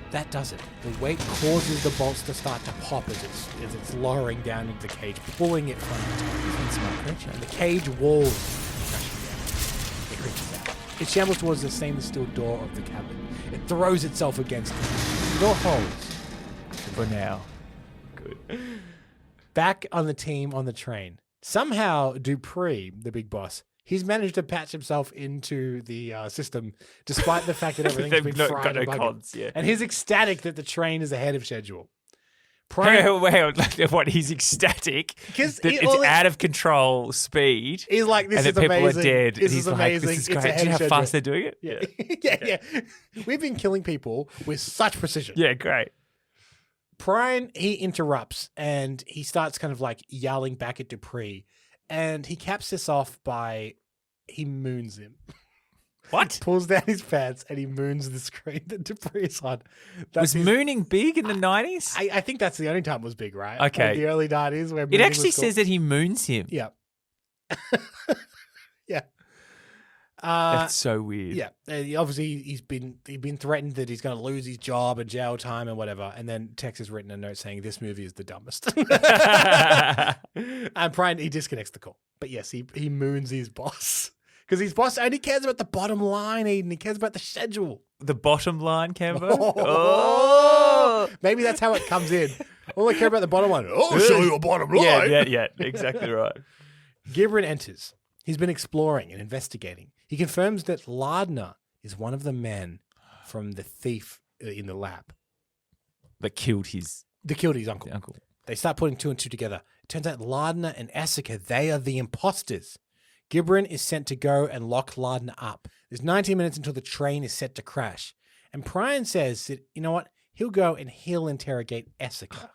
[SPEAKER 1] That does it. The weight causes the bolts to start to pop as it's lowering down into the cage, pulling it from the top. It's not a creature. And the cage walls crashing down. The creature's out. It shambles towards the stainless steel door of the cabin. It throws itself against it. The door holds. For now. Back on the team on the train. Somehow Dupree, the big boss, he's managed to patch himself into the system despite the fact that everything's been fried and bugged. And he's ecstatic that the train is ahead of schedule.
[SPEAKER 2] What? He's ecstatic because it's out of control speed.
[SPEAKER 1] He's like, this is amazing.
[SPEAKER 2] People are dead.
[SPEAKER 1] This is amazing.
[SPEAKER 2] This is great. Do you know how fast they're doing it?
[SPEAKER 1] Yeah. We've been killing people with such precision.
[SPEAKER 2] Yeah, great.
[SPEAKER 1] PRINE, he interrupts and he starts kind of like yelling back at Dupree, and he caps this off by he moons him.
[SPEAKER 2] What?
[SPEAKER 1] Pulls down his pants and he moons the screen that Dupree is on.
[SPEAKER 2] Was mooning big in the 90s?
[SPEAKER 1] I think that's the only time it was big, right?
[SPEAKER 2] Okay.
[SPEAKER 1] Like the early 90s where
[SPEAKER 2] it actually says that he moons him.
[SPEAKER 1] Yeah. Yeah.
[SPEAKER 2] That's so weird.
[SPEAKER 1] Yeah, obviously he's been threatened that he's going to lose his job and jail time and whatever. And then Tex has written a note saying this movie is the dumbest. And PRINE, he disconnects the call. But yes, he moons his boss because his boss only cares about the bottom line. Eden, he cares about the schedule.
[SPEAKER 2] The bottom line, Campbell. Oh.
[SPEAKER 1] Maybe that's how it comes in. All I care about the bottom line. Oh, show you a bottom line.
[SPEAKER 2] Yeah, exactly right.
[SPEAKER 1] GIBRAN enters. He's been exploring and investigating. He confirms that Lardner is one of the men from the thief in the lab.
[SPEAKER 2] That killed his
[SPEAKER 1] uncle. They start putting two and two together. It turns out Lardner and ESSICKER, they are the imposters. GIBRAN is sent to go and lock Lardner up. There's 19 minutes until the train is set to crash. And PRINE says that, you know what? He'll go and he'll interrogate ESSICKER.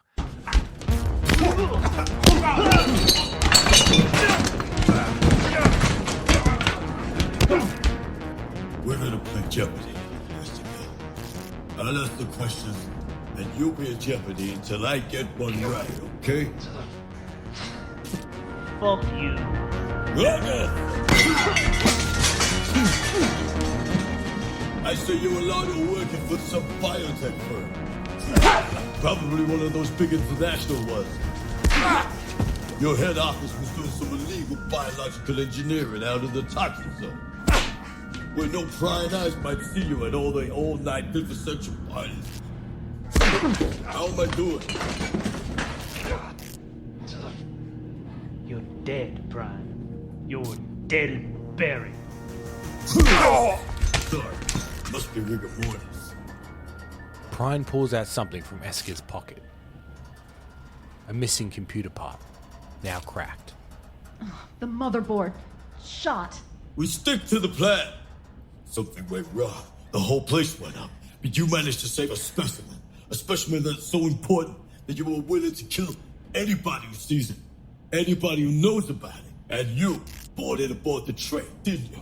[SPEAKER 3] We're gonna play Jeopardy, Mr. Bill. I'll ask the questions, and you'll be in jeopardy until I get one right, okay?
[SPEAKER 8] Fuck you.
[SPEAKER 3] I say you're allowed to working for some biotech firm. Probably one of those big international ones. Your head office was doing some illegal biological engineering out of the toxin zone. Where no prying eyes might see you at all the all-night vivisection parties. How am I doing?
[SPEAKER 8] You're dead, PRINE. You're dead and buried.
[SPEAKER 3] Sorry, must be rigor mortis.
[SPEAKER 1] PRINE pulls out something from ESSICKER's pocket. A missing computer part, now cracked.
[SPEAKER 4] The motherboard. Shot.
[SPEAKER 3] We stick to the plan. Something went wrong. The whole place went up. But you managed to save a specimen that's so important that you were willing to kill anybody who sees it, anybody who knows about it. And you brought it aboard the train, didn't you?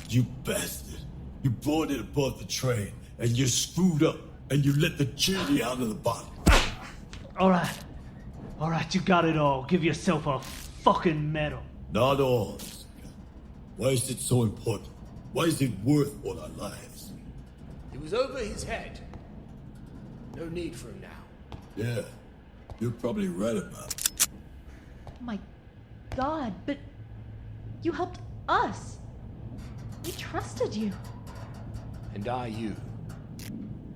[SPEAKER 3] You bastard. You brought it aboard the train, and you screwed up, and you let the genie out of the bottle.
[SPEAKER 8] All right, you got it all. Give yourself a fucking medal.
[SPEAKER 3] Not all. Why is it so important? Why is it worth all our lives?
[SPEAKER 6] It was over his head. No need for him now.
[SPEAKER 3] Yeah, you're probably right about it.
[SPEAKER 4] My God, but you helped us. We trusted you.
[SPEAKER 6] And I you.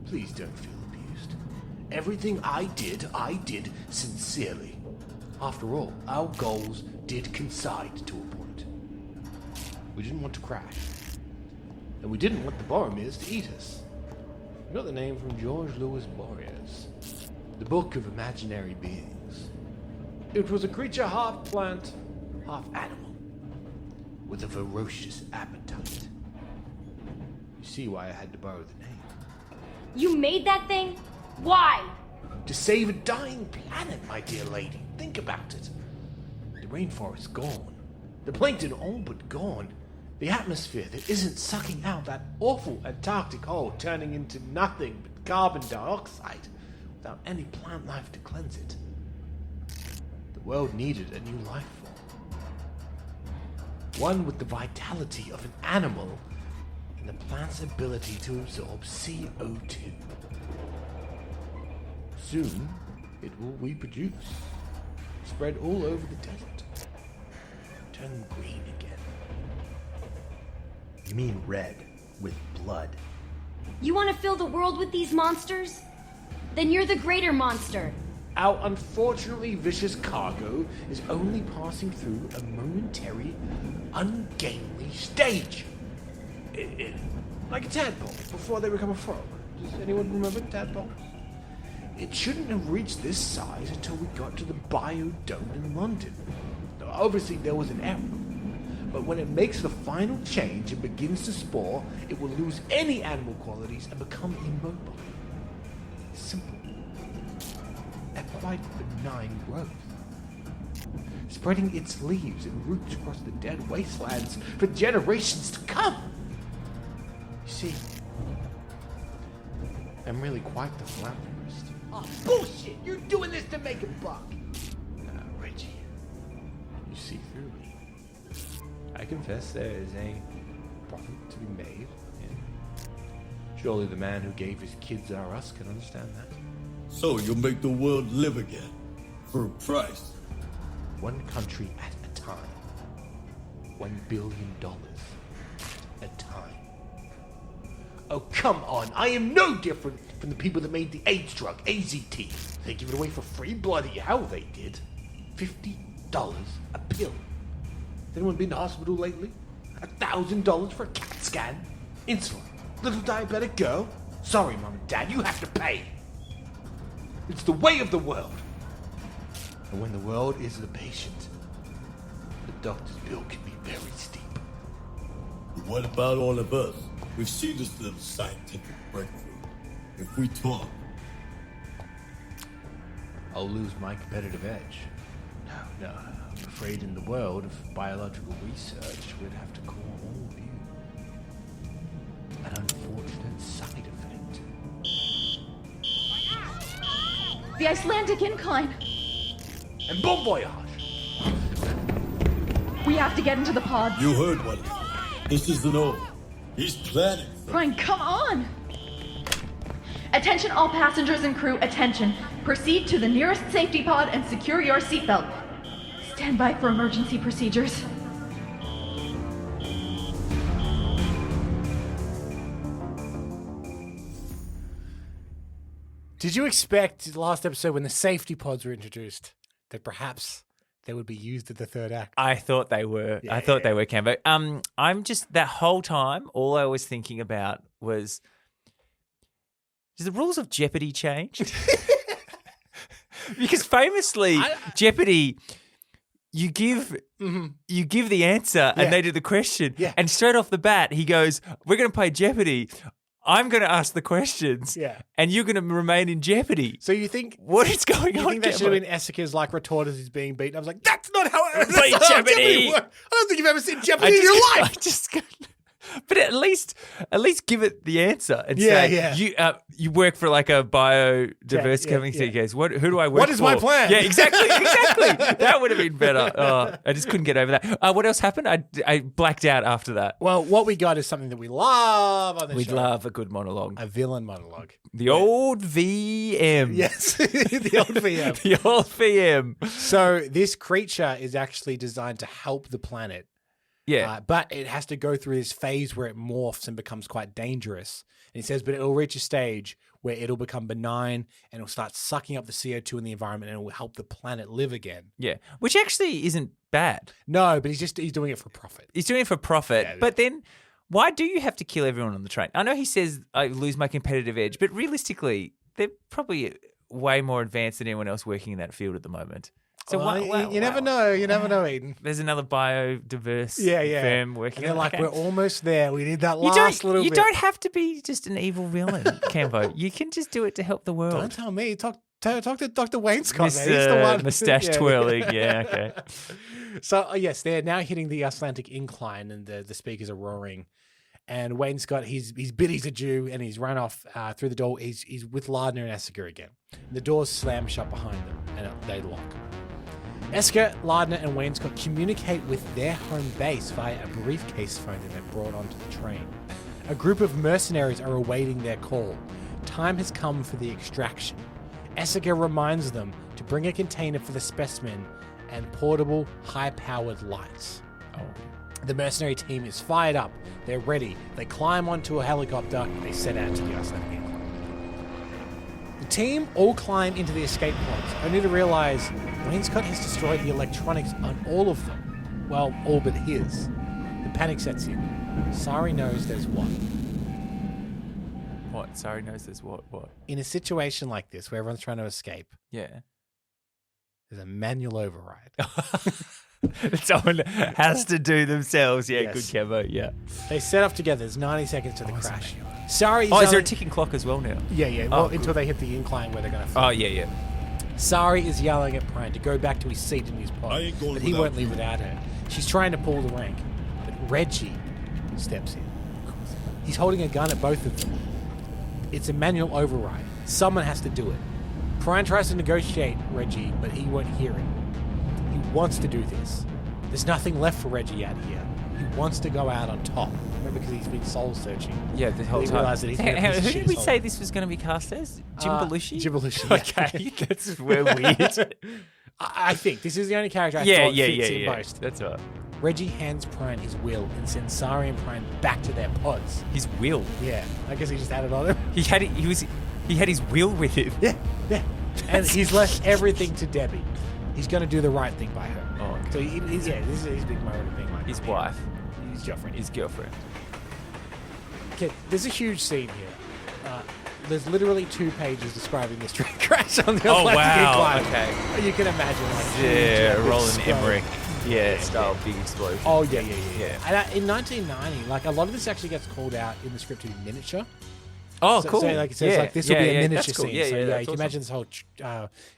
[SPEAKER 6] Please don't feel abused. Everything I did sincerely. After all, our goals did coincide to a point. We didn't want to crash. And we didn't want the Boromirs to eat us. We got the name from George Louis Borges, the Book of Imaginary Beings. It was a creature half plant, half animal, with a ferocious appetite. You see why I had to borrow the name.
[SPEAKER 9] You made that thing? Why?
[SPEAKER 6] To save a dying planet, my dear lady. Think about it. The rainforest's gone. The plankton all but gone. The atmosphere that isn't sucking out that awful Antarctic hole, turning into nothing but carbon dioxide without any plant life to cleanse it. The world needed a new life form. One with the vitality of an animal and the plant's ability to absorb CO2. Soon, it will reproduce, spread all over the desert, turn green again.
[SPEAKER 10] You mean red, with blood.
[SPEAKER 9] You want to fill the world with these monsters? Then you're the greater monster.
[SPEAKER 6] Our unfortunately vicious cargo is only passing through a momentary, ungainly stage. Like a tadpole before they become a frog. Does anyone remember tadpoles? It shouldn't have reached this size until we got to the Biodome in London. Obviously, there was an error. But when it makes the final change and begins to spore, it will lose any animal qualities and become immobile. Simple. A quite benign growth. Spreading its leaves and roots across the dead wastelands for generations to come. You see, I'm really quite the philanthropist.
[SPEAKER 10] Oh, bullshit! You're doing this to make a buck!
[SPEAKER 6] Reggie, you see through me. I confess there is a profit to be made. And surely the man who gave his kids our us can understand that.
[SPEAKER 3] So you'll make the world live again. For a price.
[SPEAKER 6] One country at a time. $1 billion at a time. Oh, come on. I am no different from the people that made the AIDS drug, AZT. They give it away for free? Bloody hell they did. $50 a pill. Has anyone been to hospital lately? $1,000 for a CAT scan? Insulin. Little diabetic girl? Sorry, Mom and Dad, you have to pay. It's the way of the world. And when the world is the patient, the doctor's bill can be very steep.
[SPEAKER 3] But what about all of us? We've seen this little scientific breakthrough. If we talk,
[SPEAKER 6] I'll lose my competitive edge. No, I'm afraid in the world of biological research, we'd have to call all of you an unfortunate side effect.
[SPEAKER 4] The Icelandic incline.
[SPEAKER 6] And bon voyage!
[SPEAKER 4] We have to get into the pod.
[SPEAKER 3] you heard what he said. This isn't over. He's planning.
[SPEAKER 4] Brian, come on! Attention all passengers and crew, attention. Proceed to the nearest safety pod and secure your seatbelt. Stand by for emergency procedures.
[SPEAKER 1] Did you expect last episode when the safety pods were introduced that perhaps they would be used at the third act?
[SPEAKER 2] I thought they were. I thought they were, Campbell. I'm just, that whole time, all I was thinking about was, did the rules of Jeopardy change? Because famously, Jeopardy, you give the answer and they do the question. Yeah. And straight off the bat, he goes, we're going to play Jeopardy. I'm going to ask the questions, and you're going to remain in jeopardy.
[SPEAKER 1] So you think
[SPEAKER 2] what is going on?
[SPEAKER 1] You think that should have been ESSICKER's like retort as he's being beaten? I was like, that's not how it
[SPEAKER 2] play Jeopardy.
[SPEAKER 1] I don't think you've ever seen Jeopardy in your life.
[SPEAKER 2] But at least give it the answer and say you work for like a biodiversity company. So he goes, who do I work for?
[SPEAKER 1] What is my plan?
[SPEAKER 2] Yeah, exactly. That would have been better. Oh, I just couldn't get over that. What else happened? I blacked out after that.
[SPEAKER 1] Well, what we got is something that we love on the show.
[SPEAKER 2] We'd love a good monologue.
[SPEAKER 1] A villain monologue.
[SPEAKER 2] The old VM.
[SPEAKER 1] Yes, the old VM.
[SPEAKER 2] The old VM.
[SPEAKER 1] So this creature is actually designed to help the planet.
[SPEAKER 2] Yeah.
[SPEAKER 1] But it has to go through this phase where it morphs and becomes quite dangerous. And he says, but it'll reach a stage where it'll become benign and it'll start sucking up the CO2 in the environment and it will help the planet live again.
[SPEAKER 2] Yeah. Which actually isn't bad.
[SPEAKER 1] No, but he's doing it for profit.
[SPEAKER 2] He's doing it for profit.
[SPEAKER 1] Yeah,
[SPEAKER 2] but then why do you have to kill everyone on the train? I know he says I lose my competitive edge, but realistically, they're probably way more advanced than anyone else working in that field at the moment. So
[SPEAKER 1] you never know. You never know, Eden.
[SPEAKER 2] There's another biodiverse firm working.
[SPEAKER 1] And they're like,
[SPEAKER 2] okay.
[SPEAKER 1] we're almost there. We need that last little bit.
[SPEAKER 2] You don't have to be just an evil villain, Cambo. You can just do it to help the world.
[SPEAKER 1] Don't tell me. Talk to Dr. Wainscott.
[SPEAKER 2] Mr.
[SPEAKER 1] Man. He's the one.
[SPEAKER 2] Mustache twirling. Yeah, okay.
[SPEAKER 1] So, yes, they're now hitting the Icelandic incline and the speakers are roaring. And Wainscott, his biddies are due and he's run off through the door. He's with Lardner and ESSICKER again. The doors slam shut behind them and they lock. ESSICKER, Lardner, and Wainscott communicate with their home base via a briefcase phone that they've brought onto the train. A group of mercenaries are awaiting their call. Time has come for the extraction. ESSICKER reminds them to bring a container for the specimen and portable, high-powered lights. The mercenary team is fired up. They're ready. They climb onto a helicopter and they set out to the Icelandic incline. The team all climb into the escape pods, only to realize Wainscott has destroyed the electronics on all of them. Well, all but his. The panic sets in. SARI knows there's what.
[SPEAKER 2] What? SARI knows there's what? What?
[SPEAKER 1] In a situation like this, where everyone's trying to escape,
[SPEAKER 2] Yeah.
[SPEAKER 1] there's a manual override.
[SPEAKER 2] Someone has to do themselves. Yeah,
[SPEAKER 1] Yes.
[SPEAKER 2] good Cambo. Yeah.
[SPEAKER 1] They set off together. There's 90 seconds to the crash. SARI
[SPEAKER 2] Oh, is there a ticking clock as well now?
[SPEAKER 1] Yeah. Well, until they hit the incline where they're going to fall.
[SPEAKER 2] Oh, yeah.
[SPEAKER 1] SARI is yelling at PRINE to go back to his seat in his pod,
[SPEAKER 3] I ain't going
[SPEAKER 1] but he
[SPEAKER 3] without
[SPEAKER 1] won't leave without her. She's trying to pull the rank, but Reggie steps in. He's holding a gun at both of them. It's a manual override. Someone has to do it. PRINE tries to negotiate Reggie, but he won't hear it. He wants to do this. There's nothing left for Reggie out here. He wants to go out on top. Remember, because he's been soul searching.
[SPEAKER 2] Yeah, the whole
[SPEAKER 1] He
[SPEAKER 2] time.
[SPEAKER 1] realised that he's been a piece of
[SPEAKER 2] Who
[SPEAKER 1] shit
[SPEAKER 2] did we
[SPEAKER 1] his
[SPEAKER 2] say
[SPEAKER 1] whole-
[SPEAKER 2] this was going to be cast as? Jim Belushi?
[SPEAKER 1] Jim Belushi. Yeah.
[SPEAKER 2] Okay, that's we're weird.
[SPEAKER 1] I think this is the only character I thought fits in
[SPEAKER 2] yeah.
[SPEAKER 1] most.
[SPEAKER 2] That's right.
[SPEAKER 1] Reggie hands PRINE his will and sends SARI and PRINE back to their pods.
[SPEAKER 2] His will.
[SPEAKER 1] Yeah, I guess he just had it on him.
[SPEAKER 2] He had his will with him.
[SPEAKER 1] Yeah. And he's left everything to Debbie. He's going to do the right thing by her.
[SPEAKER 2] Oh, okay.
[SPEAKER 1] So this is his big moment of being like
[SPEAKER 2] His wife.
[SPEAKER 1] His girlfriend.
[SPEAKER 2] His girlfriend.
[SPEAKER 1] Okay, there's a huge scene here. There's literally 2 pages describing this train crash on the
[SPEAKER 2] Oh,
[SPEAKER 1] Atlantic
[SPEAKER 2] wow.
[SPEAKER 1] incline.
[SPEAKER 2] Okay.
[SPEAKER 1] You can imagine. Like,
[SPEAKER 2] Yeah,
[SPEAKER 1] huge
[SPEAKER 2] Roland
[SPEAKER 1] explode.
[SPEAKER 2] Emmerich. Yeah, style big explosion.
[SPEAKER 1] Oh, yeah.
[SPEAKER 2] Yeah.
[SPEAKER 1] And in 1990, like, a lot of this actually gets called out in the script to be miniature.
[SPEAKER 2] Oh,
[SPEAKER 1] So,
[SPEAKER 2] cool.
[SPEAKER 1] so like it says, like this will be a miniature
[SPEAKER 2] that's cool.
[SPEAKER 1] scene.
[SPEAKER 2] Yeah,
[SPEAKER 1] so
[SPEAKER 2] yeah,
[SPEAKER 1] you
[SPEAKER 2] that's
[SPEAKER 1] can
[SPEAKER 2] awesome.
[SPEAKER 1] imagine this whole,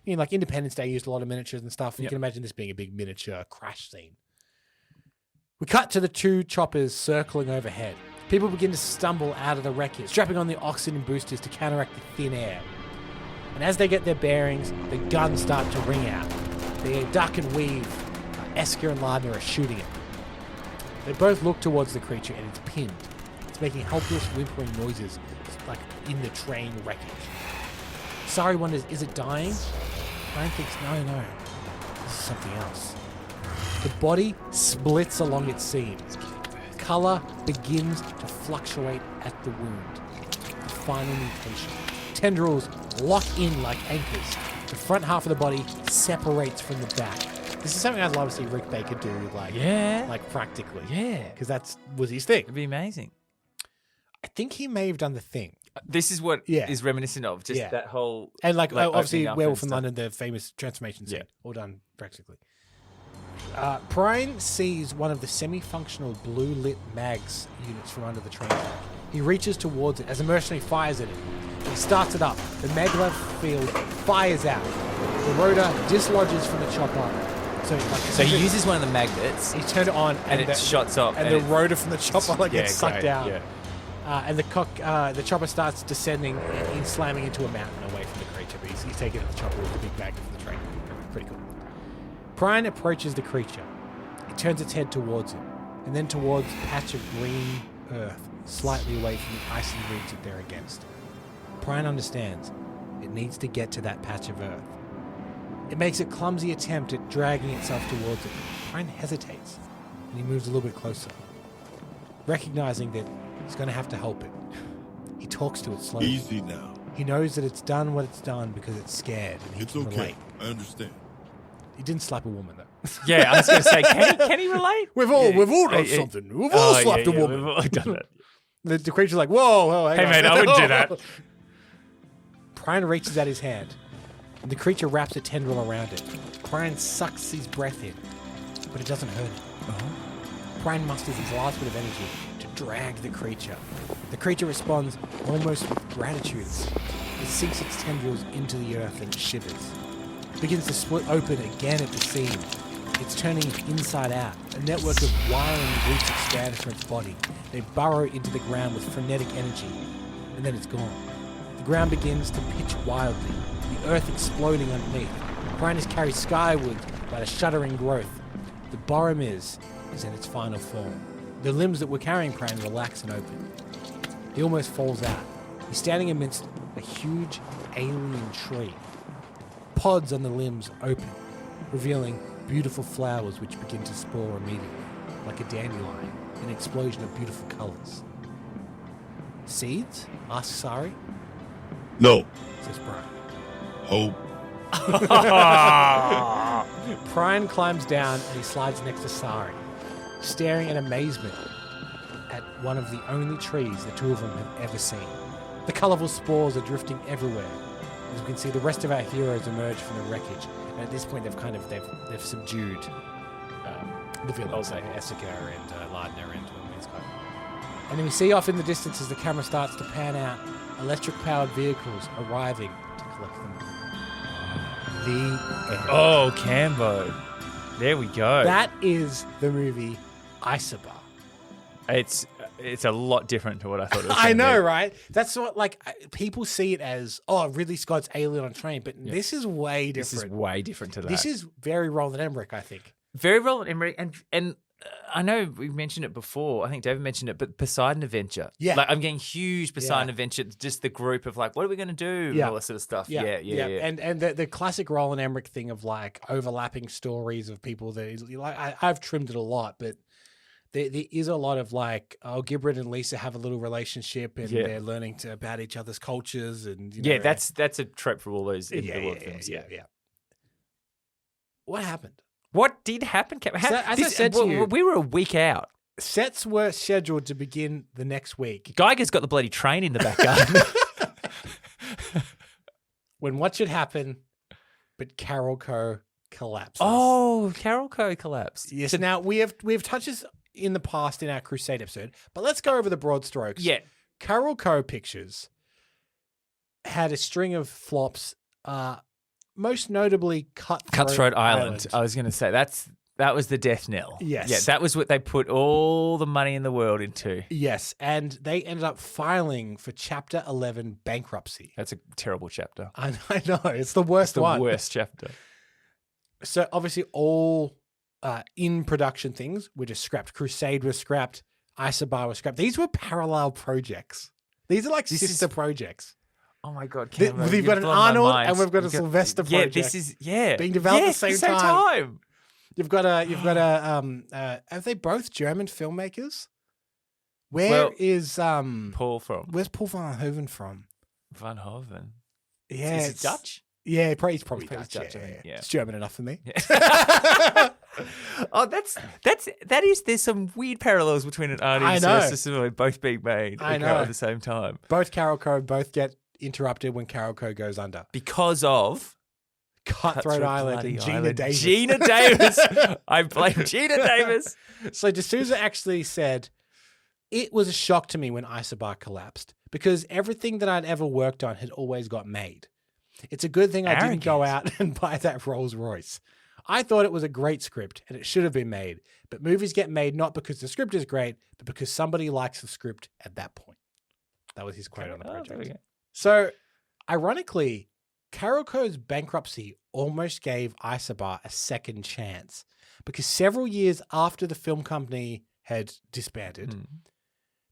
[SPEAKER 1] like Independence Day used a lot of miniatures and stuff. You can imagine this being a big miniature crash scene. We cut to the 2 choppers circling overhead. People begin to stumble out of the wreckage, strapping on the oxygen boosters to counteract the thin air. And as they get their bearings, the guns start to ring out. They duck and weave. ESSICKER and Lardner are shooting it. They both look towards the creature and it's pinned. It's making helpless, whimpering noises, like in the train wreckage. SARI wonders, is it dying? PRINE thinks, no. This is something else. The body splits along its seams. Color begins to fluctuate at the wound. The final mutation. Tendrils lock in like anchors. The front half of the body separates from the back. This is something I'd love to see Rick Baker do, like practically.
[SPEAKER 2] Yeah.
[SPEAKER 1] Because that was his thing.
[SPEAKER 2] It'd be amazing.
[SPEAKER 1] I think he may have done The Thing.
[SPEAKER 2] This is what is reminiscent of, just that whole...
[SPEAKER 1] And obviously
[SPEAKER 2] opening up
[SPEAKER 1] Werewolf in
[SPEAKER 2] and
[SPEAKER 1] London, the famous transformation scene. All done practically. PRINE sees one of the semi-functional blue-lit mags units from under the train track. He reaches towards it as a mercenary fires at it. He starts it up. The maglev field fires out. The rotor dislodges from the chopper.
[SPEAKER 2] So he uses one of the magnets.
[SPEAKER 1] He turned it on
[SPEAKER 2] and it shots up.
[SPEAKER 1] And the rotor from the chopper gets sucked out.
[SPEAKER 2] Yeah.
[SPEAKER 1] And the chopper starts descending and slamming into a mountain away from the creature. But he's taking the chopper with the big magnet from the train. Pretty cool. PRINE approaches the creature. It turns its head towards it, and then towards a patch of green earth, slightly away from the icy ridge that they're against. PRINE understands it needs to get to that patch of earth. It makes a clumsy attempt at dragging itself towards it. PRINE hesitates. and he moves a little bit closer, recognizing that he's going to have to help it. He talks to it slowly.
[SPEAKER 3] Easy now.
[SPEAKER 1] He knows that it's done what it's done because it's scared, and he
[SPEAKER 3] It's
[SPEAKER 1] can
[SPEAKER 3] okay.
[SPEAKER 1] relate.
[SPEAKER 3] I understand.
[SPEAKER 1] He didn't slap a woman, though.
[SPEAKER 2] Yeah, I was going to say, can he relate?
[SPEAKER 1] We've all done something. We've all slapped a woman.
[SPEAKER 2] We've all done that.
[SPEAKER 1] The creature's like, whoa, hang
[SPEAKER 2] Hey,
[SPEAKER 1] on.
[SPEAKER 2] mate, I wouldn't do that.
[SPEAKER 1] Prine reaches out his hand, and the creature wraps a tendril around it. Prine sucks his breath in, but it doesn't hurt him. Prine musters his last bit of energy to drag the creature. The creature responds almost with gratitude. It sinks its tendrils into the earth and it shivers. It begins to split open again at the seams. It's turning inside out. A network of wiring roots expands from its body. They burrow into the ground with frenetic energy, and then it's gone. The ground begins to pitch wildly, the earth exploding underneath. Prine is carried skyward by the shuddering growth. The Boromir is in its final form. The limbs that were carrying Prine relax and open. He almost falls out. He's standing amidst a huge alien tree. Pods on the limbs open, revealing beautiful flowers which begin to spore immediately, like a dandelion, an explosion of beautiful colours. Seeds? Asks Sari.
[SPEAKER 3] No.
[SPEAKER 1] Says Prine.
[SPEAKER 3] Hope.
[SPEAKER 1] Prine climbs down and he slides next to Sari, staring in amazement at one of the only trees the two of them have ever seen. The colourful spores are drifting everywhere. As we can see, the rest of our heroes emerge from the wreckage, and at this point they've subdued the villains, like ESSICKER and Lardner and WAINSCOTT. And then we see off in the distance as the camera starts to pan out, electric-powered vehicles arriving to collect them. The end.
[SPEAKER 2] Oh, Campbell. There we go.
[SPEAKER 1] That is the movie ISOBAR.
[SPEAKER 2] It's a lot different to what I thought it was.
[SPEAKER 1] I know, right? That's what, like, people see it as, oh, Ridley Scott's Alien on Train, but this is way different.
[SPEAKER 2] This is way different to that.
[SPEAKER 1] This is very Roland Emmerich, I think.
[SPEAKER 2] Very Roland Emmerich, and I know we mentioned it before. I think David mentioned it, but Poseidon Adventure.
[SPEAKER 1] Yeah.
[SPEAKER 2] Like, I'm getting huge Poseidon Adventure, just the group of, like, what are we going to do? And all that sort of stuff. Yeah.
[SPEAKER 1] And the classic Roland Emmerich thing of, like, overlapping stories of people that, like, I've trimmed it a lot, but there is a lot of, like, oh, GIBRAN and Lisa have a little relationship and they're learning about each other's cultures. And you know,
[SPEAKER 2] that's a trope for all those in the world films.
[SPEAKER 1] Yeah. What happened?
[SPEAKER 2] What did happen?
[SPEAKER 1] As I said to you,
[SPEAKER 2] we were a week out.
[SPEAKER 1] Sets were scheduled to begin the next week.
[SPEAKER 2] Geiger's got the bloody train in the back garden.
[SPEAKER 1] When what should happen, but Carol Co. collapses.
[SPEAKER 2] Oh, Carol Co. collapsed.
[SPEAKER 1] Yes. So now we have touched this in the past in our Crusade episode, but let's go over the broad strokes.
[SPEAKER 2] Yeah.
[SPEAKER 1] Carol Co. Pictures had a string of flops, most notably
[SPEAKER 2] Cutthroat Island. I was going to say that was the death knell.
[SPEAKER 1] Yes.
[SPEAKER 2] Yeah, that was what they put all the money in the world into.
[SPEAKER 1] Yes, and they ended up filing for Chapter 11 bankruptcy.
[SPEAKER 2] That's a terrible chapter.
[SPEAKER 1] I know, it's the worst one.
[SPEAKER 2] The worst chapter.
[SPEAKER 1] So obviously all in production things were just scrapped. Crusade was scrapped. ISOBAR was scrapped. These were parallel projects. These are like sister projects.
[SPEAKER 2] Oh my God,
[SPEAKER 1] Campbell, we've got an Arnold and we've got a Sylvester project.
[SPEAKER 2] Yeah, this is
[SPEAKER 1] being developed at the same time. You've got a are they both German filmmakers? Where's
[SPEAKER 2] Paul from?
[SPEAKER 1] Where's Paul Van Hoven from?
[SPEAKER 2] Van Hoven.
[SPEAKER 1] Yeah,
[SPEAKER 2] is it Dutch?
[SPEAKER 1] Yeah, he's probably Dutch.
[SPEAKER 2] Dutch.
[SPEAKER 1] Yeah. It's German enough for me.
[SPEAKER 2] Yeah. Oh, there's some weird parallels between an Arnie and Sylvester Stallone both being made at the same time.
[SPEAKER 1] Both Carol Co. both get interrupted when Carol Co. goes under.
[SPEAKER 2] Because of
[SPEAKER 1] Cutthroat Island and Gina Davis.
[SPEAKER 2] Gina Davis. I blame Gina Davis.
[SPEAKER 1] So D'Souza actually said, it was a shock to me when ISOBAR collapsed because everything that I'd ever worked on had always got made. It's a good thing I didn't go out and buy that Rolls Royce. I thought it was a great script and it should have been made, but movies get made not because the script is great, but because somebody likes the script at that point. That was his quote on the project. So, ironically, Carol Co.'s bankruptcy almost gave ISOBAR a second chance because several years after the film company had disbanded,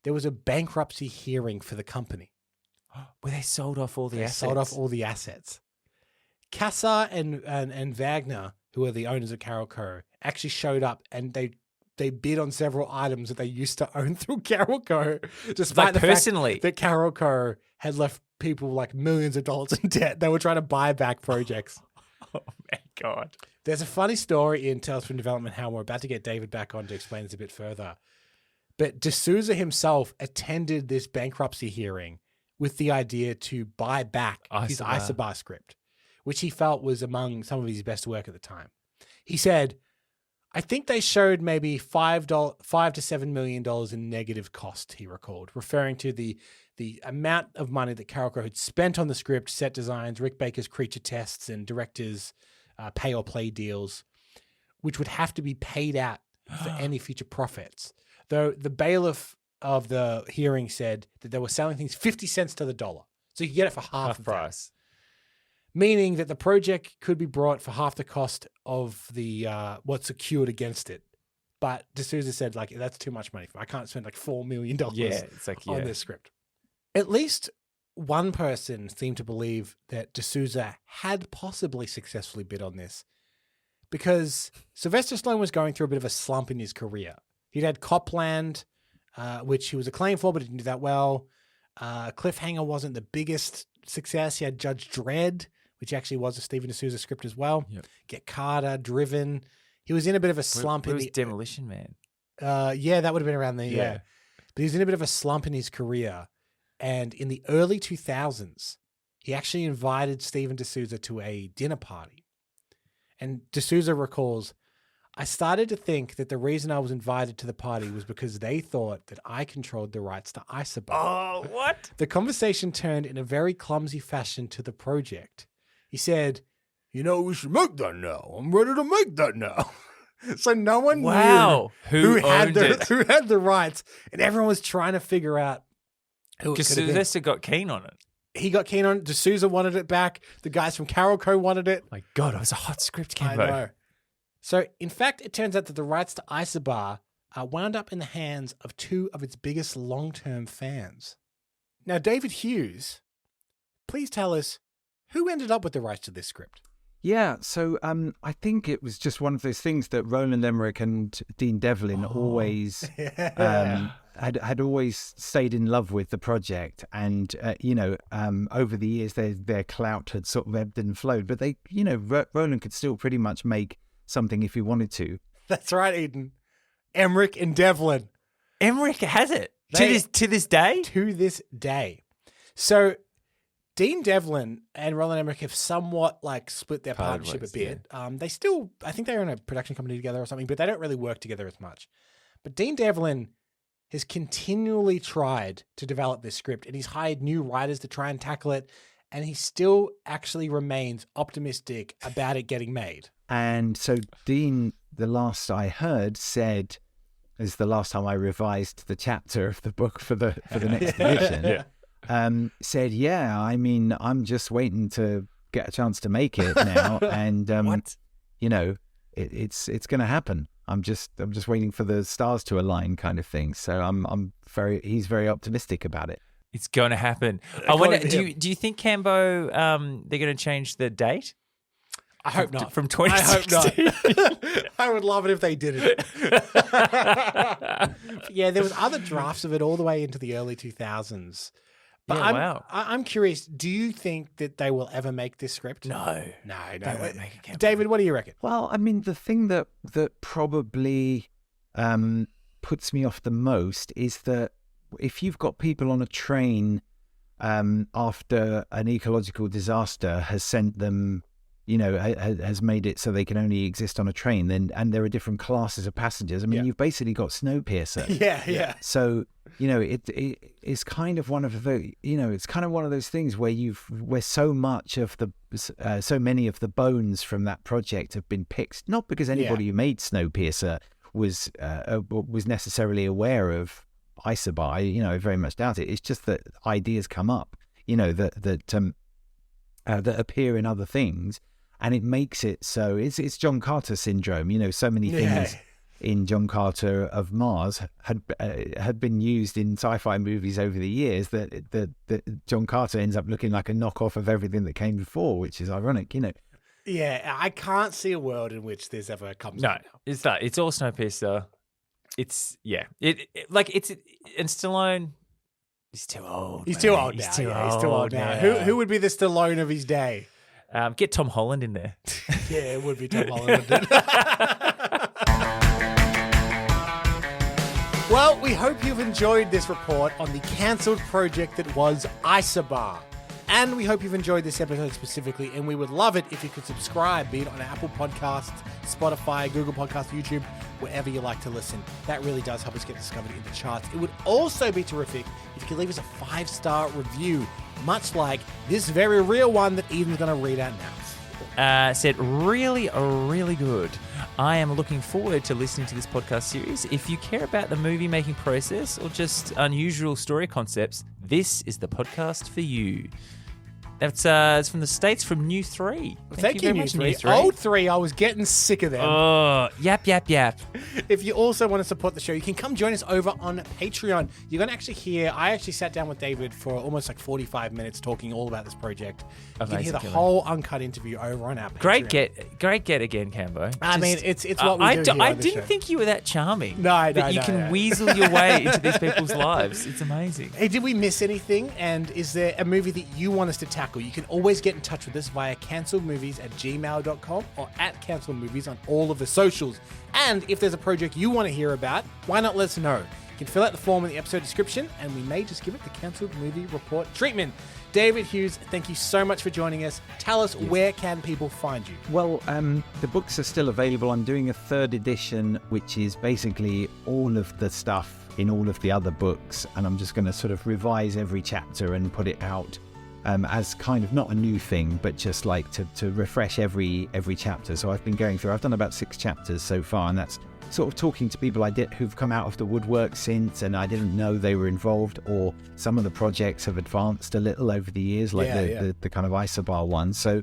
[SPEAKER 1] there was a bankruptcy hearing for the company.
[SPEAKER 2] Where they sold off all the
[SPEAKER 1] assets. Kassar and Wagner, who are the owners of Carol Co., actually showed up and they they bid on several items that they used to own through Carolco, despite
[SPEAKER 2] Like
[SPEAKER 1] the
[SPEAKER 2] personally.
[SPEAKER 1] fact that Carolco had left people like millions of dollars in debt. They were trying to buy back projects.
[SPEAKER 2] Oh my God.
[SPEAKER 1] There's a funny story in Tales from Development how we're about to get David back on to explain this a bit further. But D'Souza himself attended this bankruptcy hearing with the idea to buy back his ISOBAR script, which he felt was among some of his best work at the time. He said, I think they showed maybe $5 to $7 million in negative cost, he recalled, referring to the amount of money that Carolco had spent on the script, set designs, Rick Baker's creature tests, and directors' pay or play deals, which would have to be paid out for any future profits. Though the bailiff of the hearing said that they were selling things 50 cents to the dollar. So you could get it for half the price. Meaning that the project could be brought for half the cost of the what's secured against it. But D'Souza said, like, that's too much money. I can't spend like $4 million on this script. At least one person seemed to believe that D'Souza had possibly successfully bid on this because Sylvester Stallone was going through a bit of a slump in his career. He'd had Copland, which he was acclaimed for, but didn't do that well. Cliffhanger wasn't the biggest success. He had Judge Dredd, which actually was a Steven D'Souza script as well. Yep. Get Carter, Driven. He was in a bit of a slump.
[SPEAKER 2] Where was Demolition Man?
[SPEAKER 1] Yeah, that would have been around there. Yeah. But he was in a bit of a slump in his career. And in the early 2000s, he actually invited Steven D'Souza to a dinner party. And D'Souza recalls, I started to think that the reason I was invited to the party was because they thought that I controlled the rights to ISOBAR.
[SPEAKER 2] Oh, what?
[SPEAKER 1] The conversation turned in a very clumsy fashion to the project. He said, you know, we should make that now. I'm ready to make that now. So no one knew who had the rights, and everyone was trying to figure out who it could have been.
[SPEAKER 2] Because Sylvester got keen on it.
[SPEAKER 1] He got keen on it. D'Souza wanted it back. The guys from Carolco wanted it.
[SPEAKER 2] My God, it was a hot script, Campbell.
[SPEAKER 1] I know. So, in fact, it turns out that the rights to ISOBAR wound up in the hands of two of its biggest long-term fans. Now, David Hughes, please tell us who ended up with the rights to this script.
[SPEAKER 11] Yeah, so I think it was just one of those things that Roland Emmerich and Dean Devlin always had always stayed in love with the project, and over the years their clout had sort of ebbed and flowed, but they, Roland could still pretty much make something if he wanted to.
[SPEAKER 1] That's right, Eden. Emmerich and Devlin.
[SPEAKER 2] Emmerich has it to this day.
[SPEAKER 1] To this day. So Dean Devlin and Roland Emmerich have somewhat like split their partnership a bit. Yeah. They still, I think they're in a production company together or something, but they don't really work together as much. But Dean Devlin has continually tried to develop this script, and he's hired new writers to try and tackle it, and he still actually remains optimistic about it getting made.
[SPEAKER 11] And so Dean, the last I heard, said, is the last time I revised the chapter of the book for the next edition, said, yeah, I mean, I'm just waiting to get a chance to make it now, and it's going to happen. I'm just waiting for the stars to align, kind of thing. So he's very optimistic about it.
[SPEAKER 2] It's going to happen. I wonder, do you think Cambo, they're going to change the date?
[SPEAKER 1] I hope not.
[SPEAKER 2] From 2016.
[SPEAKER 1] I hope not. I would love it if they didn't. Yeah, there was other drafts of it all the way into the early 2000s. But I'm curious, do you think that they will ever make this script?
[SPEAKER 2] No.
[SPEAKER 1] They
[SPEAKER 2] won't make it, Campbell.
[SPEAKER 1] David, what do you reckon?
[SPEAKER 11] Well, I mean, the thing that probably puts me off the most is that if you've got people on a train after an ecological disaster has sent them, has made it so they can only exist on a train, then, and there are different classes of passengers. I mean, you've basically got Snowpiercer.
[SPEAKER 1] Yeah.
[SPEAKER 11] So, it's kind of one of the, it's kind of one of those things where so much of the, so many of the bones from that project have been picked, not because anybody who made Snowpiercer was necessarily aware of ISOBAR. I very much doubt it. It's just that ideas come up, that appear in other things, and it makes it so it's John Carter syndrome. So many things in John Carter of Mars had been used in sci-fi movies over the years that John Carter ends up looking like a knockoff of everything that came before, which is ironic,
[SPEAKER 1] Yeah, I can't see a world in which this ever comes out.
[SPEAKER 2] It's all Snowpiercer. it's and Stallone. He's too old.
[SPEAKER 1] He's too old now. He's too old now. Who would be the Stallone of his day?
[SPEAKER 2] Get Tom Holland in there.
[SPEAKER 1] Yeah, it would be Tom Holland. Wouldn't it? Well, we hope you've enjoyed this report on the cancelled project that was ISOBAR. And we hope you've enjoyed this episode specifically, and we would love it if you could subscribe, be it on Apple Podcasts, Spotify, Google Podcasts, YouTube, wherever you like to listen. That really does help us get discovered in the charts. It would also be terrific if you could leave us a 5-star review, much like this very real one that Eden's going to read out now.
[SPEAKER 2] Said, really good. I am looking forward to listening to this podcast series. If you care about the movie making process or just unusual story concepts, this is the podcast for you. That's it's from the States, from New 3.
[SPEAKER 1] Thank you, New 3. Old 3, I was getting sick of them.
[SPEAKER 2] Oh, yap.
[SPEAKER 1] If you also want to support the show, you can come join us over on Patreon. You're going to actually hear, I actually sat down with David for almost like 45 minutes talking all about this project. You can hear the whole uncut interview over on our Patreon.
[SPEAKER 2] Great get again, Cambo.
[SPEAKER 1] I mean, it's what we do here
[SPEAKER 2] I
[SPEAKER 1] on the
[SPEAKER 2] didn't
[SPEAKER 1] show.
[SPEAKER 2] think you were that charming.
[SPEAKER 1] No.
[SPEAKER 2] You can weasel your way into these people's lives. It's amazing.
[SPEAKER 1] Hey, did we miss anything? And is there a movie that you want us to tackle? You can always get in touch with us via cancelledmovies@gmail.com or @cancelledmovies on all of the socials. And if there's a project you want to hear about, why not let us know? You can fill out the form in the episode description, and we may just give it the Cancelled Movie Report treatment. David Hughes, thank you so much for joining us. Tell us, where can people find you?
[SPEAKER 11] Well, the books are still available. I'm doing a 3rd edition, which is basically all of the stuff in all of the other books, and I'm just going to sort of revise every chapter and put it out as kind of not a new thing, but just like to refresh every chapter. So I've done about 6 chapters so far, and that's sort of talking to people who've come out of the woodwork since, and I didn't know they were involved, or some of the projects have advanced a little over the years, like the kind of ISOBAR one. So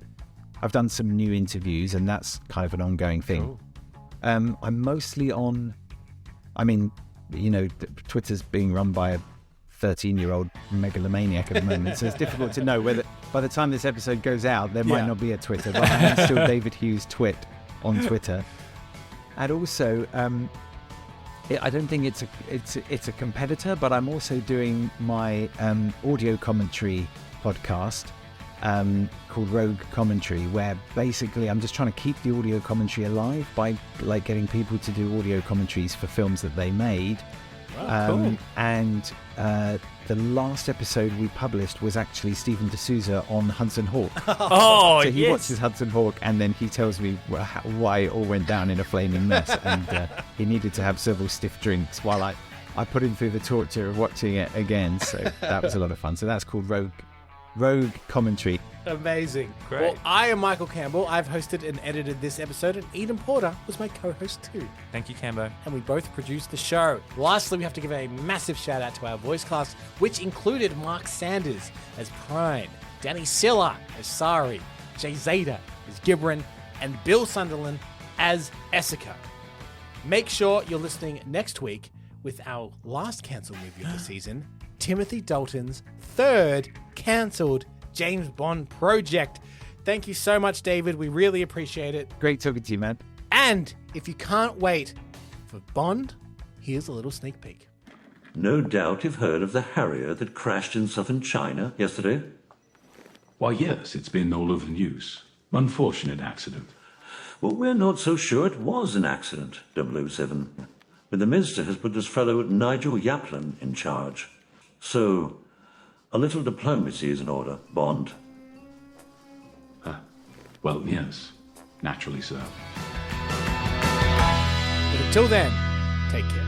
[SPEAKER 11] I've done some new interviews, and that's kind of an ongoing thing.
[SPEAKER 2] Cool.
[SPEAKER 11] I'm mostly on, Twitter's being run by a 13-year-old megalomaniac at the moment, so it's difficult to know whether by the time this episode goes out there might not be a Twitter, but I am still David Hughes Twit on Twitter. And also I don't think it's a competitor, but I'm also doing my audio commentary podcast called Rogue Commentary, where basically I'm just trying to keep the audio commentary alive by like getting people to do audio commentaries for films that they made.
[SPEAKER 2] Cool.
[SPEAKER 11] And the last episode we published was actually Stephen D'Souza on Hudson Hawk.
[SPEAKER 2] Oh,
[SPEAKER 11] so he watches Hudson Hawk, and then he tells me why it all went down in a flaming mess, and he needed to have several stiff drinks while I put him through the torture of watching it again. So that was a lot of fun. So that's called Rogue Commentary.
[SPEAKER 1] Amazing.
[SPEAKER 2] Great.
[SPEAKER 1] Well, I am Michael Campbell. I've hosted and edited this episode, and Eden Porter was my co-host too.
[SPEAKER 2] Thank you, Cambo.
[SPEAKER 1] And we both produced the show. Lastly, we have to give a massive shout out to our voice cast, which included Mark Sanders as PRINE, Dani Siller as SARI, Jay Zadeh as GIBRAN, and Bill Sunderland as ESSICKER. Make sure you're listening next week with our last cancelled movie of the season, Timothy Dalton's 3rd cancelled James Bond project. Thank you so much, David. We really appreciate it.
[SPEAKER 11] Great talking to you, man.
[SPEAKER 1] And if you can't wait for Bond, here's a little sneak peek.
[SPEAKER 12] No doubt you've heard of the Harrier that crashed in southern China yesterday?
[SPEAKER 13] Why, yes, it's been all over the news. Unfortunate accident.
[SPEAKER 12] Well, we're not so sure it was an accident, 007. But the Minister has put this fellow Nigel Yaplin in charge. So, a little diplomacy is in order, Bond.
[SPEAKER 13] Well, yes. Naturally so.
[SPEAKER 1] But until then, take care.